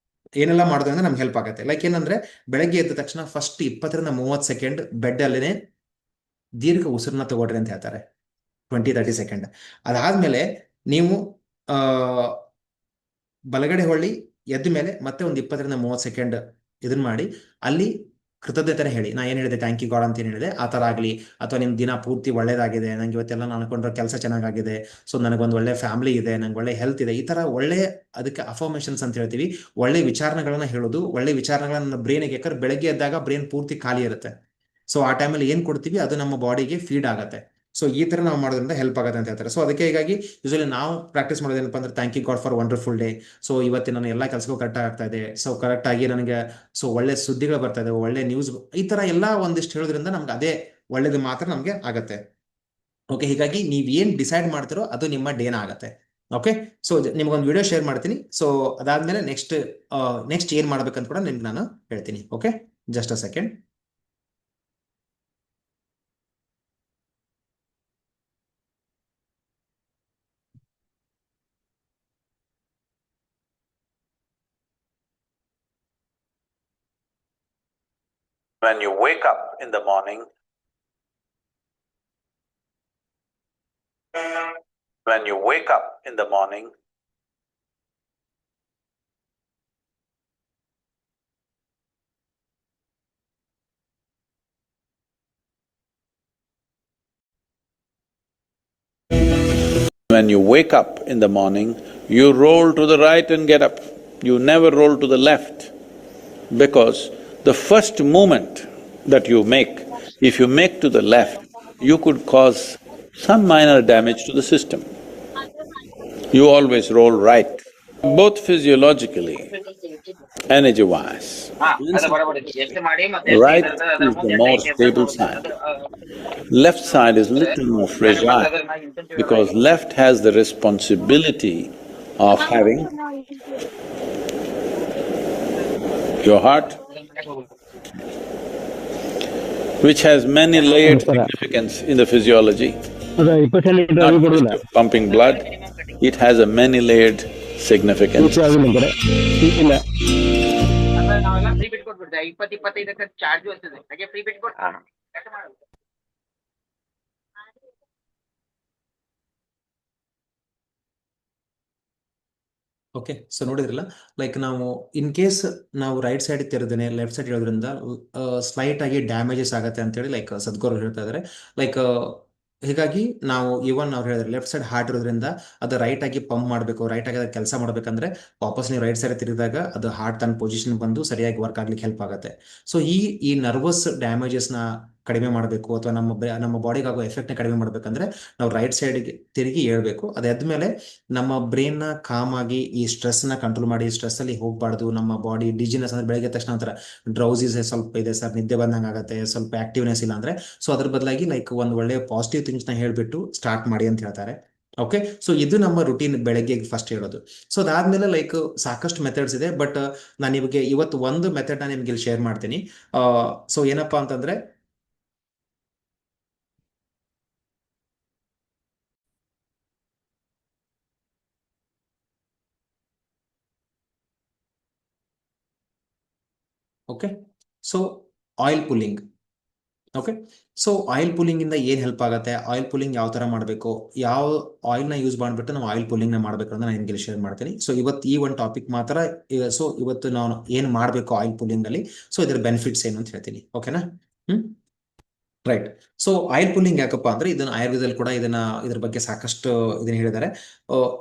ಏನೆಲ್ಲ ಮಾಡೋದ್ರಿಂದ ನಮ್ಗೆ ಹೆಲ್ಪ್ ಆಗುತ್ತೆ. ಲೈಕ್ ಏನಂದ್ರೆ ಬೆಳಗ್ಗೆ ಎದ್ದ ತಕ್ಷಣ ಫಸ್ಟ್ 20-30 ಸೆಕೆಂಡ್ ಬೆಡ್ ಅಲ್ಲೇನೆ ದೀರ್ಘ ಉಸಿರನ್ನ ತಗೊಳ್ರಿ ಅಂತ ಹೇಳ್ತಾರೆ, 20-30 ಸೆಕೆಂಡ್. ಅದಾದ್ಮೇಲೆ ನೀವು ಬಲಗಡೆ ಹೊಳ್ಳಿ ಎದ್ದ ಮೇಲೆ ಮತ್ತೆ ಒಂದು 20-30 ಸೆಕೆಂಡ್ ಇದನ್ನ ಮಾಡಿ ಅಲ್ಲಿ ಕೃತಜ್ಞತೆ ಹೇಳಿ. ನಾ ಏನ್ ಹೇಳಿದೆ, ಥ್ಯಾಂಕ್ ಯು ಗಾಡ್ ಅಂತ ಏನ್ ಹೇಳಿದೆ ಆ ತರ ಆಗ್ಲಿ, ಅಥವಾ ನಿಮ್ ದಿನ ಪೂರ್ತಿ ಒಳ್ಳೇದಾಗಿದೆ, ನಂಗೆ ಇವತ್ತೆಲ್ಲ ನಾನು ಅನ್ಕೊಂಡ್ರೆ ಕೆಲಸ ಚೆನ್ನಾಗಿದೆ, ಸೊ ನನಗೊಂದು ಒಳ್ಳೆ ಫ್ಯಾಮಿಲಿ ಇದೆ, ನಂಗೆ ಒಳ್ಳೆ ಹೆಲ್ತ್ ಇದೆ, ಈ ತರ ಒಳ್ಳೆ ಅದಕ್ಕೆ ಅಫರ್ಮೇಷನ್ಸ್ ಅಂತ ಹೇಳ್ತೀವಿ, ಒಳ್ಳೆ ವಿಚಾರಗಳನ್ನ ಹೇಳೋದು. ಒಳ್ಳೆ ವಿಚಾರಗಳನ್ನ ಬ್ರೈನ್ಗೆ, ಯಾಕಂದ್ರೆ ಬೆಳಗ್ಗೆ ಎದ್ದಾಗ ಬ್ರೈನ್ ಪೂರ್ತಿ ಖಾಲಿ ಇರುತ್ತೆ. ಸೊ ಆ ಟೈಮಲ್ಲಿ ಏನ್ ಕೊಡ್ತೀವಿ ಅದು ನಮ್ಮ ಬಾಡಿಗೆ ಫೀಡ್ ಆಗುತ್ತೆ. ಸೊ ಈ ತರ ನಾವು ಮಾಡೋದ್ರಿಂದ ಹೆಲ್ಪ್ ಆಗುತ್ತೆ ಅಂತ ಹೇಳ್ತಾರೆ. ಸೊ ಅದಕ್ಕೆ ಹೀಗಾಗಿ ಯೂಶಲಿ ನಾವು ಪ್ರಾಕ್ಟೀಸ್ ಮಾಡೋದೇನಪ್ಪ ಅಂದ್ರೆ thank you God for wonderful day. So ಇವತ್ತಿನ ನನ್ನ ಎಲ್ಲ ಕೆಲಸಗಳು ಕರೆಕ್ಟ್ ಆಗ್ತಾ ಇದೆ, ಸೊ ಕರೆಕ್ಟ್ ಆಗಿ ನನಗೆ ಸೊ ಒಳ್ಳೆ ಸುದ್ದಿಗಳು ಬರ್ತಾ ಇದೆ, ಒಳ್ಳೆ ನ್ಯೂಸ್, ಈ ತರ ಎಲ್ಲ ಒಂದಿಷ್ಟು ಹೇಳೋದ್ರಿಂದ ನಮ್ಗೆ ಅದೇ ಒಳ್ಳೇದು ಮಾತ್ರ ನಮ್ಗೆ ಆಗತ್ತೆ. ಓಕೆ, ಹೀಗಾಗಿ ನೀವ್ ಏನ್ ಡಿಸೈಡ್ ಮಾಡ್ತಿರೋ ಅದು ನಿಮ್ಮ ಡೇನ ಆಗತ್ತೆ. ಓಕೆ, ಸೊ ನಿಮ್ಗೊಂದು ವಿಡಿಯೋ ಶೇರ್ ಮಾಡ್ತೀನಿ. ಸೊ ಅದಾದ್ಮೇಲೆ ನೆಕ್ಸ್ಟ್ ಏನ್ ಮಾಡ್ಬೇಕಂತ ಕೂಡ ನಿಮ್ಗೆ ನಾನು ಹೇಳ್ತೀನಿ. Okay, just a second. When you wake up in the morning, When you wake up in the morning, you roll to the right and get up. You never roll to the left, because the first movement that you make, if you make to the left, you could cause some minor damage to the system. You always roll right, both physiologically, energy-wise. Right is the more stable side. Left side is little more fragile, because left has the responsibility of having your heart, which has many layered significance in the physiology. Not just pumping blood, it has a many layered significance. Okay, so ನೋಡಿದ್ರಲ್ಲ, like ನಾವು in case ನಾವು right side ತೆರೆದೇನೆ left side ಇರೋದ್ರಿಂದ slight ಆಗಿ damages ಆಗತ್ತೆ ಅಂತೇಳಿ like ಸದ್ಗುರು ಹೇಳ್ತಾ ಇದಾರೆ. Like ಹೀಗಾಗಿ ನಾವು ಇವನ್ ಅವ್ರು ಹೇಳಿದ್ರೆ ಲೆಫ್ಟ್ ಸೈಡ್ ಹಾರ್ಟ್ ಇರೋದ್ರಿಂದ ಅದು ರೈಟ್ ಆಗಿ ಪಂಪ್ ಮಾಡಬೇಕು, ರೈಟ್ ಆಗಿ ಕೆಲಸ ಮಾಡ್ಬೇಕಂದ್ರೆ ವಾಪಸ್ ನೀವು ರೈಟ್ ಸೈಡ್ ತಿರುಗಿದಾಗ ಅದು ಹಾರ್ಟ್ ತನ್ನ ಪೊಸಿಷನ್ ಬಂದು ಸರಿಯಾಗಿ ವರ್ಕ್ ಆಗ್ಲಿಕ್ಕೆ ಹೆಲ್ಪ್ ಆಗುತ್ತೆ. ಸೊ ಈ ನರ್ವಸ್ ಡ್ಯಾಮೇಜಸ್ನ ಕಡಿಮೆ ಮಾಡಬೇಕು ಅಥವಾ ನಮ್ಮ ಬಾಡಿಗೆ ಆಗೋ ಎಫೆಕ್ಟ್ನ ಕಡಿಮೆ ಮಾಡ್ಬೇಕಂದ್ರೆ ನಾವು ರೈಟ್ ಸೈಡ್ಗೆ ತಿರುಗಿ ಹೇಳ್ಬೇಕು. ಅದಾದ್ಮೇಲೆ ನಮ್ಮ ಬ್ರೈನ್ನ ಕಾಮ್ ಆಗಿ ಈ ಸ್ಟ್ರೆಸ್ನ ಕಂಟ್ರೋಲ್ ಮಾಡಿ, ಸ್ಟ್ರೆಸ್ ಅಲ್ಲಿ ಹೋಗ್ಬಾರ್ದು. ನಮ್ಮ ಬಾಡಿ ಡಿಜಿನೆಸ್ ಅಂದ್ರೆ ಬೆಳಗ್ಗೆ ತಕ್ಷಣ ಒಂಥರ ಡ್ರೌಸಿಸ್ ಸ್ವಲ್ಪ ಇದೆ ಸರ್, ನಿದ್ದೆ ಬಂದಂಗೆ ಆಗುತ್ತೆ, ಸ್ವಲ್ಪ ಆಕ್ಟಿವ್ನೆಸ್ ಇಲ್ಲ ಅಂದ್ರೆ, ಸೊ ಅದ್ರ ಬದಲಾಗಿ ಲೈಕ್ ಒಂದು ಒಳ್ಳೆ ಪಾಸಿಟಿವ್ ಥಿಂಗ್ಸ್ನ ಹೇಳ್ಬಿಟ್ಟು ಸ್ಟಾರ್ಟ್ ಮಾಡಿ ಅಂತ ಹೇಳ್ತಾರೆ. ಓಕೆ, ಸೊ ಇದು ನಮ್ಮ ರುಟೀನ್ ಬೆಳಗ್ಗೆ ಫಸ್ಟ್ ಹೇಳೋದು. ಸೊ ಅದಾದ್ಮೇಲೆ ಲೈಕ್ ಸಾಕಷ್ಟು ಮೆಥಡ್ಸ್ ಇದೆ, ಬಟ್ ನಾನು ನಿಮಗೆ ಇವತ್ತು ಒಂದು ಮೆಥಡ್ನ ನಿಮ್ಗೆ ಇಲ್ಲಿ ಶೇರ್ ಮಾಡ್ತೀನಿ. ಸೊ ಏನಪ್ಪಾ ಅಂತಂದ್ರೆ, okay, so oil pulling. Okay, so oil pulling ಇಂದ ಏನ್ ಹೆಲ್ಪ್ ಆಗುತ್ತೆ, ಆಯಿಲ್ ಪುಲ್ಲಿಂಗ್ ಯಾವ ತರ ಮಾಡಬೇಕು, ಯಾವ ಆಯಿಲ್ ನ ಯೂಸ್ ಮಾಡ್ಬಿಟ್ಟು ನಾವು ಆಯಿಲ್ ಪುಲ್ಲಿಂಗ್ ನ ಮಾಡ್ಬೇಕು ಅಂತ ನಾನು ನಿಮಗೆ ಶೇರ್ ಮಾಡ್ತೀನಿ. ಸೊ ಇವತ್ತು ಈ ಒಂದು ಟಾಪಿಕ್ ಮಾತ್ರ. ಸೊ ಇವತ್ತು ನಾನು ಏನ್ ಮಾಡ್ಬೇಕು ಆಯಿಲ್ ಪುಲ್ಲಿಂಗ್ ಅಲ್ಲಿ, ಸೊ ಇದ್ರ ಬೆನಿಫಿಟ್ಸ್ ಏನು ಅಂತ ಹೇಳ್ತೀನಿ. ಓಕೆನಾ? ರೈಟ್. ಸೊ ಆಯಿಲ್ ಪುಲ್ಲಿಂಗ್ ಯಾಕಪ್ಪ ಅಂದ್ರೆ, ಇದನ್ನ ಆಯುರ್ವೇದದಲ್ಲಿ ಕೂಡ ಇದ್ರ ಬಗ್ಗೆ ಸಾಕಷ್ಟು ಇದನ್ನ ಹೇಳಿದ್ದಾರೆ.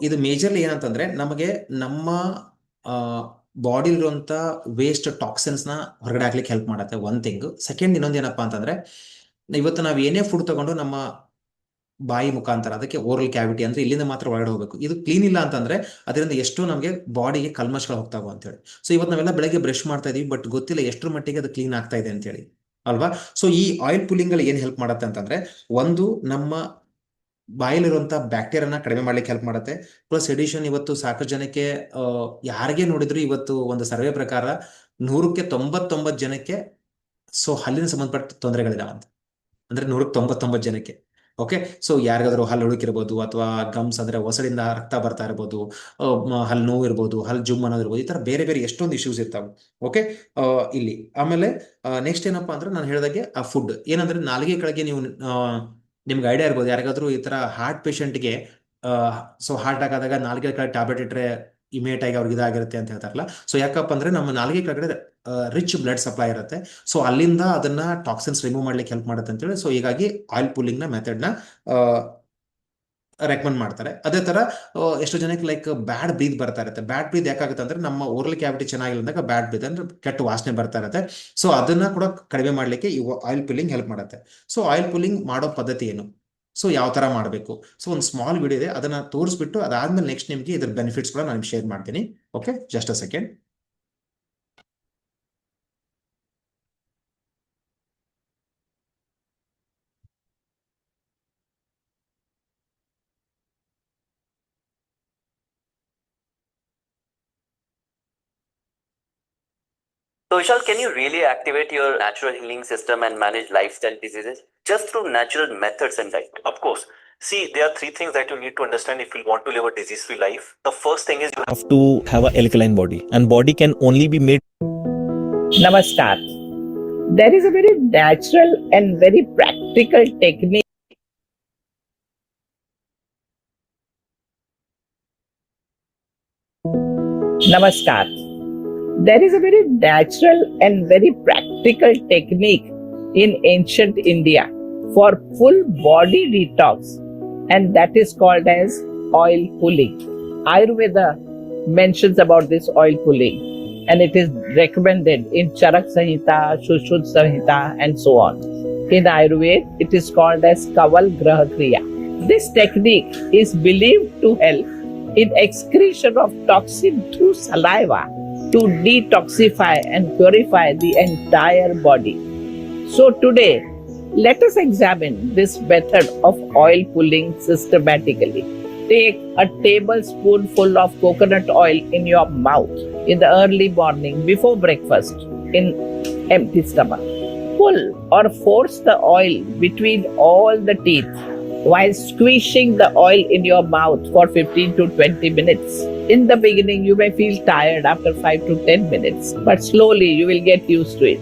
ಇದು ಮೇಜರ್ಲಿ ಏನಂತಂದ್ರೆ, ನಮಗೆ ನಮ್ಮ ಬಾಡಿ ಇರುವಂತ ವೇಸ್ಟ್ ಟಾಕ್ಸಿನ್ಸ್ ನ ಹೊರಗಡೆ ಹಾಕ್ಲಿಕ್ಕೆ ಹೆಲ್ಪ್ ಮಾಡುತ್ತೆ, ಒನ್ ಥಿಂಗ್. ಸೆಕೆಂಡ್, ಇನ್ನೊಂದು ಏನಪ್ಪಾ ಅಂತಂದ್ರೆ, ಇವತ್ತು ನಾವು ಏನೇ ಫುಡ್ ತಗೊಂಡು ನಮ್ಮ ಬಾಯಿ ಮುಖಾಂತರ, ಅದಕ್ಕೆ ಓರಲ್ ಕ್ಯಾವಿಟಿ ಅಂದ್ರೆ ಇಲ್ಲಿಂದ ಮಾತ್ರ ಒಳಗಡೆ ಹೋಗ್ಬೇಕು, ಇದು ಕ್ಲೀನ್ ಇಲ್ಲ ಅಂತಂದ್ರೆ ಅದರಿಂದ ಎಷ್ಟೋ ನಮಗೆ ಬಾಡಿಗೆ ಕಲ್ಮಶಗಳು ಹೋಗ್ತಾವ ಅಂತ ಹೇಳಿ. ಸೊ ಇವತ್ತು ನಾವೆಲ್ಲ ಬೆಳಗ್ಗೆ ಬ್ರಷ್ ಮಾಡ್ತಾ ಇದೀವಿ, ಬಟ್ ಗೊತ್ತಿಲ್ಲ ಎಷ್ಟರ ಮಟ್ಟಿಗೆ ಅದು ಕ್ಲೀನ್ ಆಗ್ತಾ ಇದೆ ಅಂತ ಹೇಳಿ, ಅಲ್ವಾ? ಸೊ ಈ ಆಯಿಲ್ ಪುಲ್ಲಿಂಗ್ ಅಲ್ಲಿ ಏನ್ ಹೆಲ್ಪ್ ಮಾಡುತ್ತೆ ಅಂತಂದ್ರೆ, ಒಂದು ನಮ್ಮ ಬಾಯಲ್ಲಿರುವಂತ ಬ್ಯಾಕ್ಟೀರಿಯಾನ ಕಡಿಮೆ ಮಾಡ್ಲಿಕ್ಕೆ ಹೆಲ್ಪ್ ಮಾಡುತ್ತೆ. ಪ್ಲಸ್ ಎಡಿಷನ್, ಇವತ್ತು ಸಾಕಷ್ಟು ಜನಕ್ಕೆ ಯಾರಿಗೆ ನೋಡಿದ್ರು ಇವತ್ತು ಒಂದು ಸರ್ವೆ ಪ್ರಕಾರ 100ಕ್ಕೆ 99 ಜನಕ್ಕೆ ಸೊ ಹಲ್ಲಿನ ಸಂಬಂಧಪಟ್ಟ ತೊಂದರೆಗಳಿದಾವಂತ. ಅಂದ್ರೆ 100ಕ್ಕೆ 99 ಜನಕ್ಕೆ. ಓಕೆ, ಸೊ ಯಾರಿಗಾದ್ರೂ ಹಲ್ಲು ಹುಳುಕಿರ್ಬೋದು, ಅಥವಾ ಗಮ್ಸ್ ಅಂದ್ರೆ ಹೊಸಡಿಂದ ರಕ್ತ ಬರ್ತಾ ಇರ್ಬೋದು, ಹಲ್ಲು ನೋವು ಇರ್ಬೋದು, ಹಲ್ಲು ಜುಮ್ ಅನ್ನೋದಿರ್ಬೋದು, ಈ ತರ ಬೇರೆ ಬೇರೆ ಎಷ್ಟೊಂದು ಇಶ್ಯೂಸ್ ಇರ್ತಾವೆ. ಓಕೆ, ಇಲ್ಲಿ ಆಮೇಲೆ ನೆಕ್ಸ್ಟ್ ಏನಪ್ಪಾ ಅಂದ್ರೆ, ನಾನು ಹೇಳಿದಾಗೆ ಆ ಫುಡ್ ಏನಂದ್ರೆ, ನಾಲಿಗೆ ಕೆಳಗೆ ನೀವು ನಿಮ್ಗೆ ಐಡಿಯಾ ಇರ್ಬೋದು, ಯಾರಿಗಾದ್ರೂ ಈ ತರ ಹಾರ್ಟ್ ಪೇಷಂಟ್ಗೆ ಸೊ ಹಾರ್ಟ್ ಆಗಾದಾಗ ನಾಲ್ಗೆ ಕೆಳಗೆ ಟ್ಯಾಬ್ಲೆಟ್ ಇಟ್ಟರೆ ಇಮಿಡಿಯೇಟ್ ಆಗಿ ಅವ್ರಿಗೆ ಇದಾಗಿರುತ್ತೆ ಅಂತ ಹೇಳ್ತಾರಲ್ಲ. ಸೊ ಯಾಕಪ್ಪ ಅಂದ್ರೆ, ನಮ್ಮ ನಾಲ್ಗೆ ಕೆಳಗಡೆ ರಿಚ್ ಬ್ಲಡ್ ಸಪ್ಲೈ ಇರುತ್ತೆ, ಸೊ ಅಲ್ಲಿಂದ ಅದನ್ನ ಟಾಕ್ಸಿನ್ಸ್ ರಿಮೂವ್ ಮಾಡ್ಲಿಕ್ಕೆ ಹೆಲ್ಪ್ ಮಾಡುತ್ತೆ ಅಂತೇಳಿ. ಸೊ ಹೀಗಾಗಿ ಆಯಿಲ್ ಪುಲ್ಲಿಂಗ್ ನ ಮೆಥಡ್ ನ ರೆಕಮೆಂಡ್ ಮಾಡ್ತಾರೆ. ಅದೇ ತರ ಎಷ್ಟೋ ಜನಕ್ಕೆ ಲೈಕ್ ಬ್ಯಾಡ್ ಬ್ರೀತ್ ಬರ್ತಾ ಇರುತ್ತೆ. ಬ್ಯಾಡ್ ಬ್ರೀತ್ ಯಾಕಾಗುತ್ತೆ ಅಂದ್ರೆ, ನಮ್ಮ ಓರಲ್ ಕ್ಯಾವಿಟಿ ಚೆನ್ನಾಗಿಲ್ಲದಾಗ ಬ್ಯಾಡ್ ಬ್ರೀತ್ ಅಂದ್ರೆ ಕೆಟ್ಟ ವಾಸನೆ ಬರ್ತಾ ಇರುತ್ತೆ. ಸೊ ಅದನ್ನ ಕೂಡ ಕಡಿಮೆ ಮಾಡ್ಲಿಕ್ಕೆ ಈ ಆಯಿಲ್ ಪುಲ್ಲಿಂಗ್ ಹೆಲ್ಪ್ ಮಾಡುತ್ತೆ. ಸೊ ಆಯಿಲ್ ಪುಲ್ಲಿಂಗ್ ಮಾಡೋ ಪದ್ಧತಿ ಏನು, ಸೊ ಯಾವ ತರ ಮಾಡಬೇಕು, ಸೊ ಒಂದು ಸ್ಮಾಲ್ ವಿಡಿಯೋ ಇದೆ, ಅದನ್ನ ತೋರಿಸ್ಬಿಟ್ಟು ಅದಾದ್ಮೇಲೆ ನೆಕ್ಸ್ಟ್ ನಿಮ್ಗೆ ಇದ್ರ ಬೆನಿಫಿಟ್ಸ್ ಕೂಡ ನಾನು ಶೇರ್ ಮಾಡ್ತೀನಿ. Okay, just a second. So, Vishal, can you really activate your natural healing system and manage lifestyle diseases just through natural methods and diet? Of course. See, there are 3 things that you need to understand if you want to live a disease-free life. The first thing is you have to have an alkaline body, and body can only be made. Namaskar. There is a very natural and very practical technique Namaskar. There is a very natural and very practical technique in ancient India for full body detox, and that is called as oil pulling. Ayurveda mentions about this oil pulling, and it is recommended in Charak Samhita, Shushruta Samhita, and so on. In Ayurveda, it is called as Kaval Graha Kriya. This technique is believed to help in excretion of toxin through saliva to detoxify and purify the entire body. So today, let us examine this method of oil pulling systematically. Take a tablespoonful of coconut oil in your mouth in the early morning before breakfast in empty stomach. Pull or force the oil between all the teeth while squeezing the oil in your mouth for 15 to 20 minutes. In the beginning, you may feel tired after 5 to 10 minutes, but slowly you will get used to it.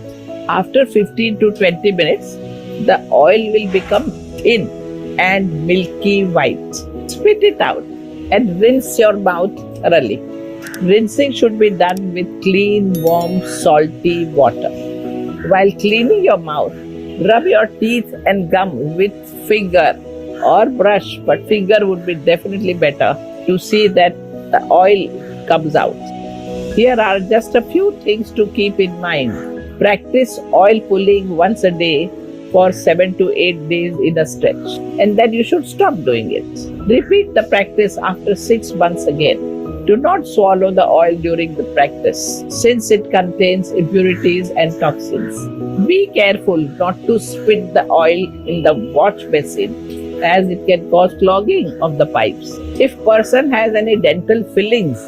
After 15 to 20 minutes, the oil will become thin and milky white. Spit it out and rinse your mouth thoroughly. Rinsing should be done with clean, warm, salty water. While cleaning your mouth, rub your teeth and gum with finger or brush, but finger would be definitely better to see that the oil comes out. Here are just a few things to keep in mind. Practice oil pulling once a day for 7 to 8 days in a stretch, and then you should stop doing it. Repeat the practice after 6 months again. Do not swallow the oil during the practice, since it contains impurities and toxins. Be careful not to spit the oil in the wash basin, as it can cause clogging of the pipes. If person has any dental fillings,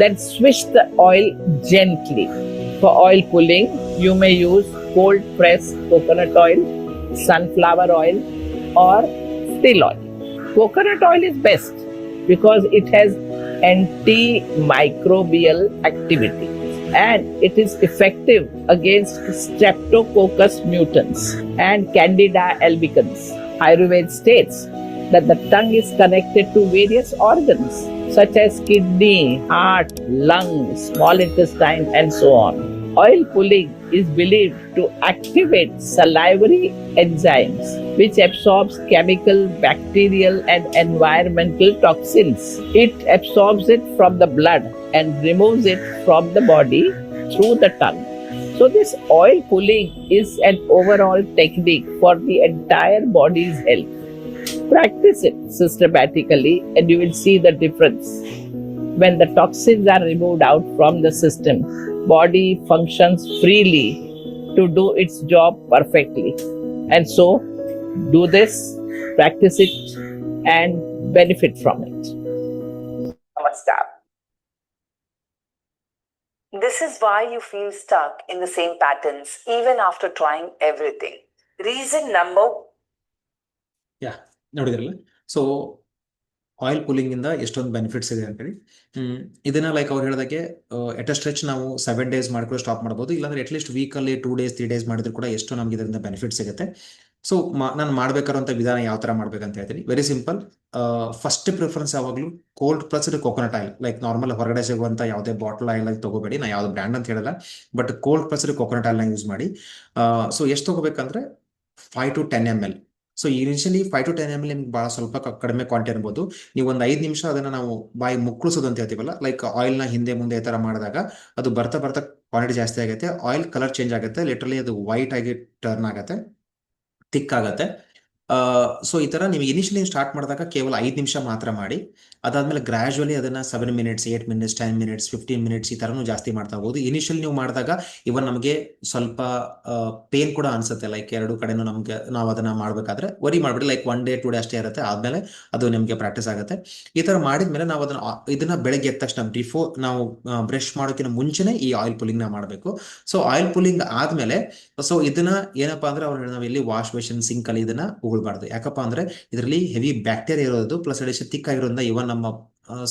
then swish the oil gently. For oil pulling, you may use cold pressed coconut oil, sunflower oil, or still oil. Coconut oil is best because it has antimicrobial activity and it is effective against Streptococcus mutans and Candida albicans. Ayurveda states that the tongue is connected to various organs such as kidney, heart, lung, small intestine, and so on. Oil pulling is believed to activate salivary enzymes, which absorbs chemical, bacterial, and environmental toxins. It absorbs it from the blood and removes it from the body through the tongue. So this oil pulling is an overall technique for the entire body's health. Practice it systematically and you will see the difference. When the toxins are removed out from the system, body functions freely to do its job perfectly. And so, do this, practice it, and benefit from it. Namaskar. This is why you feel stuck in the same patterns even after trying everything. Reason number ನೋಡಿದ್ರಲ್ಲ. So oil pulling ಇಂದ ಎಷ್ಟೊಂದು benefits ಇದೆ ಅಂತೇಳಿ. ಇದನ್ನ like ಅವ್ರು ಹೇಳಿದಾಗೆ ಎಟ್ ಅ stretch ನಾವು 7 days ಮಾಡ್ಕೊಂಡು ಸ್ಟಾಪ್ ಮಾಡ್ಬೋದು, ಇಲ್ಲಾಂದ್ರೆ ಅಟ್ಲೀಸ್ಟ್ ವೀಕಲ್ಲಿ 2 days 3 days ಮಾಡಿದ್ರು ಕೂಡ ಎಷ್ಟೋ ನಮ್ಗೆ ಇದರಿಂದ ಬೆನಿಫಿಟ್ ಸಿಗುತ್ತೆ. ಸೊ ನಾನು ಮಾಡ್ಬೇಕಾರಂತ ವಿಧಾನ ಯಾವ ತರ ಮಾಡ್ಬೇಕಂತ ಹೇಳ್ತೀನಿ. Very simple. ಫಸ್ಟ್ ಪ್ರಿಫರೆನ್ಸ್ ಯಾವಾಗಲೂ cold pressed coconut oil, like normal ಹೊರಗಡೆ ಸಿಗುವಂತ ಯಾವುದೇ ಬಾಟಲ್ ಆಯಿಲ್ ಆಗಿ ತಗೋಬೇಡಿ. ನಾ ಯಾವ್ದು ಬ್ರ್ಯಾಂಡ್ ಅಂತ ಹೇಳಲ್ಲ, but cold pressed coconut oil ನ ಯೂಸ್ ಮಾಡಿ. ಸೊ ಎಷ್ಟು ತಗೋಬೇಕಂದ್ರೆ 5 to 10 ml. So initially 5 to 10 ml ನಿಮ್ಗೆ ಬಹಳ ಸ್ವಲ್ಪ ಕಡಿಮೆ ಕ್ವಾಂಟಿಟಿ ಅನ್ಬೋದು. ನೀವು ಒಂದು 5 ನಿಮಿಷ ಅದನ್ನ ನಾವು ಬಾಯಿ ಮುಕ್ಕಳಿಸೋದು ಅಂತ ಹೇಳ್ತೀವಲ್ಲ, ಲೈಕ್ ಆಯಿಲ್ ನ ಹಿಂದೆ ಮುಂದೆ ಈ ತರ ಮಾಡಿದಾಗ ಅದು ಬರ್ತಾ ಬರ್ತಾ ಕ್ವಾಂಟಿಟಿ ಜಾಸ್ತಿ ಆಗುತ್ತೆ, ಆಯಿಲ್ ಕಲರ್ ಚೇಂಜ್ ಆಗುತ್ತೆ, ಲಿಟರಲಿ ಅದು ವೈಟ್ ಆಗಿ ಟರ್ನ್ ಆಗುತ್ತೆ, ಥಿಕ್ ಆಗುತ್ತೆ. ಸೊ ಈ ತರ ನೀವು ಇನಿಷಿಯಲಿ ಸ್ಟಾರ್ಟ್ ಮಾಡಿದಾಗ ಕೇವಲ 5 ನಿಮಿಷ ಮಾತ್ರ ಮಾಡಿ, ಅದಾದ್ಮೇಲೆ ಗ್ರಾಜುವಲಿ ಅದನ್ನ 7 minutes 8 minutes 10 minutes 15 minutes ಈ ತರನು ಜಾಸ್ತಿ ಮಾಡ್ತಾ ಹೋಗ್ಬೋದು. ಇನಿಷಿಯಲ್ ನೀವು ಮಾಡಿದಾಗ ಇವನ್ ನಮಗೆ ಸ್ವಲ್ಪ ಪೇನ್ ಕೂಡ ಅನ್ಸುತ್ತೆ, ಲೈಕ್ ಎರಡು ಕಡೆನೂ ನಮ್ಗೆ ನಾವು ಅದನ್ನ ಮಾಡ್ಬೇಕಾದ್ರೆ ವರಿ ಮಾಡ್ಬಿಡಿ, ಲೈಕ್ 1 day 2 day ಅಷ್ಟೇ ಇರುತ್ತೆ, ಆದ್ಮೇಲೆ ಅದು ನಿಮ್ಗೆ ಪ್ರಾಕ್ಟೀಸ್ ಆಗುತ್ತೆ. ಈ ತರ ಮಾಡಿದ್ಮೇಲೆ ನಾವು ಇದನ್ನ ಬೆಳಗ್ಗೆ ಎದ್ದ ತಕ್ಷಣ ಬಿಫೋರ್ ನಾವು ಬ್ರಷ್ ಮಾಡೋಕ್ಕಿಂತ ಮುಂಚೆನೆ ಈ ಆಯಿಲ್ ಪುಲ್ಲಿಂಗ್ ನ ಮಾಡಬೇಕು. ಸೊ ಆಯಿಲ್ ಪುಲ್ಲಿಂಗ್ ಆದ್ಮೇಲೆ ಸೊ ಇದನ್ನ ಏನಪ್ಪಾ ಅಂದ್ರೆ ಅವ್ರು ನಾವು ಇಲ್ಲಿ ವಾಶ್ ಬೇಸಿನ್ ಸಿಂಕ್ ಅಲ್ಲಿ ಇದನ್ನ ಉಗುಳ್ಬಾರ್ದು. ಯಾಕಪ್ಪ ಅಂದ್ರೆ ಇದರಲ್ಲಿ ಹೆವಿ ಬ್ಯಾಕ್ಟೀರಿಯಾ ಇರೋದು ಪ್ಲಸ್ ಅಡಿಷನ್ ತಿಕ್ ಆಗಿರೋದ್ರಿಂದ ಇವನ್ ನಮ್ಮ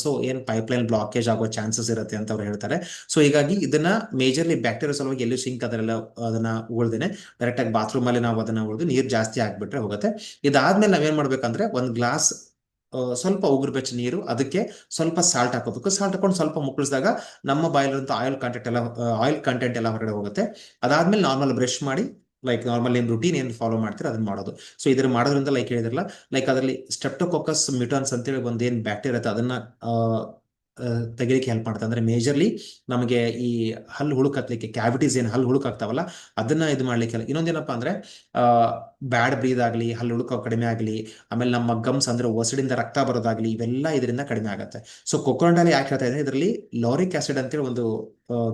ಸೊ ಏನ್ ಪೈಪ್ಲೈನ್ ಬ್ಲಾಕೇಜ್ ಆಗೋ ಚಾನ್ಸಸ್ ಇರುತ್ತೆ ಅಂತ ಅವ್ರು ಹೇಳ್ತಾರೆ. ಸೊ ಹೀಗಾಗಿ ಇದನ್ನ ಮೇಜರ್ಲಿ ಬ್ಯಾಕ್ಟೀರಿಯಾ ಸಲುವಾಗಿ ಎಲ್ಲೂ ಸಿಂಕ್ ಅದರೆಲ್ಲ ಅದನ್ನ ಉಗುಳ್ದೇನೆ ಡೈರೆಕ್ಟ್ ಆಗಿ ಬಾತ್ರೂಮ್ ಅಲ್ಲಿ ನಾವು ಅದನ್ನ ಉಳಿದು ನೀರು ಜಾಸ್ತಿ ಆಗ್ಬಿಟ್ರೆ ಹೋಗುತ್ತೆ. ಇದಾದ್ಮೇಲೆ ನಾವೇನ್ ಮಾಡ್ಬೇಕಂದ್ರೆ 1 glass ಸ್ವಲ್ಪ ಉಗುರು ಬೆಚ್ಚ ನೀರು, ಅದಕ್ಕೆ ಸ್ವಲ್ಪ ಸಾಲ್ಟ್ ಹಾಕೋಬೇಕು. ಸಾಲ್ಟ್ ಹಾಕೊಂಡು ಸ್ವಲ್ಪ ಮುಕ್ಕಳಿಸಿದಾಗ ನಮ್ಮ ಬಾಯಲ್ಲಿರುವಂಥ ಆಯಿಲ್ ಕಂಟೆಂಟ್ ಎಲ್ಲ ಹೊರಗಡೆ ಹೋಗುತ್ತೆ. ಅದಾದ್ಮೇಲೆ ನಾರ್ಮಲ್ ಬ್ರಷ್ ಮಾಡಿ, ಲೈಕ್ ನಾರ್ಮಲ್ ಏನು ರುಟೀನ್ ಏನು ಫಾಲೋ ಮಾಡ್ತೀರಾ ಅದನ್ನ ಮಾಡೋದು. ಸೊ ಇದ್ರ ಮಾಡೋದ್ರಿಂದ ಲೈಕ್ ಹೇಳಿದ್ರಲ್ಲ, ಲೈಕ್ ಅದರಲ್ಲಿ ಸ್ಟೆಪ್ಟೋಕೋಕಸ್ ಮ್ಯೂಟನ್ಸ್ ಅಂತೇಳಿ ಒಂದು ಏನು ಬ್ಯಾಕ್ಟೀರಿಯಾ ಇರುತ್ತೆ ಅದನ್ನ ತೆಗಿಲಿಕ್ಕೆ ಹೆಲ್ಪ್ ಮಾಡುತ್ತೆ. ಅಂದ್ರೆ ಮೇಜರ್ಲಿ ನಮಗೆ ಈ ಹಲ್ಲು ಹುಳುಕತ್ಲಿಕ್ಕೆ, ಕ್ಯಾವಿಟೀಸ್ ಏನು ಹಲ್ಲು ಹುಳುಕಾಗ್ತಾವಲ್ಲ ಅದನ್ನ ಇದು ಮಾಡ್ಲಿಕ್ಕೆ. ಇನ್ನೊಂದೇನಪ್ಪ ಅಂದ್ರೆ ಬ್ಯಾಡ್ ಬ್ರೀದ್ ಆಗಲಿ, ಹಲ್ಲು ಹುಳುಕ ಕಡಿಮೆ ಆಗಲಿ, ಆಮೇಲೆ ನಮ್ಮ ಗಮ್ಸ್ ಅಂದ್ರೆ ಒಸಡಿಂದ ರಕ್ತ ಬರೋದಾಗ್ಲಿ, ಇವೆಲ್ಲ ಇದರಿಂದ ಕಡಿಮೆ ಆಗುತ್ತೆ. ಸೊ ಕೊಕೊನಟ್ ಆಯಿಲ್ ಯಾಕೆ ಹೇಳ್ತಾ ಇದ್ರೆ, ಇದರಲ್ಲಿ ಲೌರಿಕ್ ಆಸಿಡ್ ಅಂತೇಳಿ ಒಂದು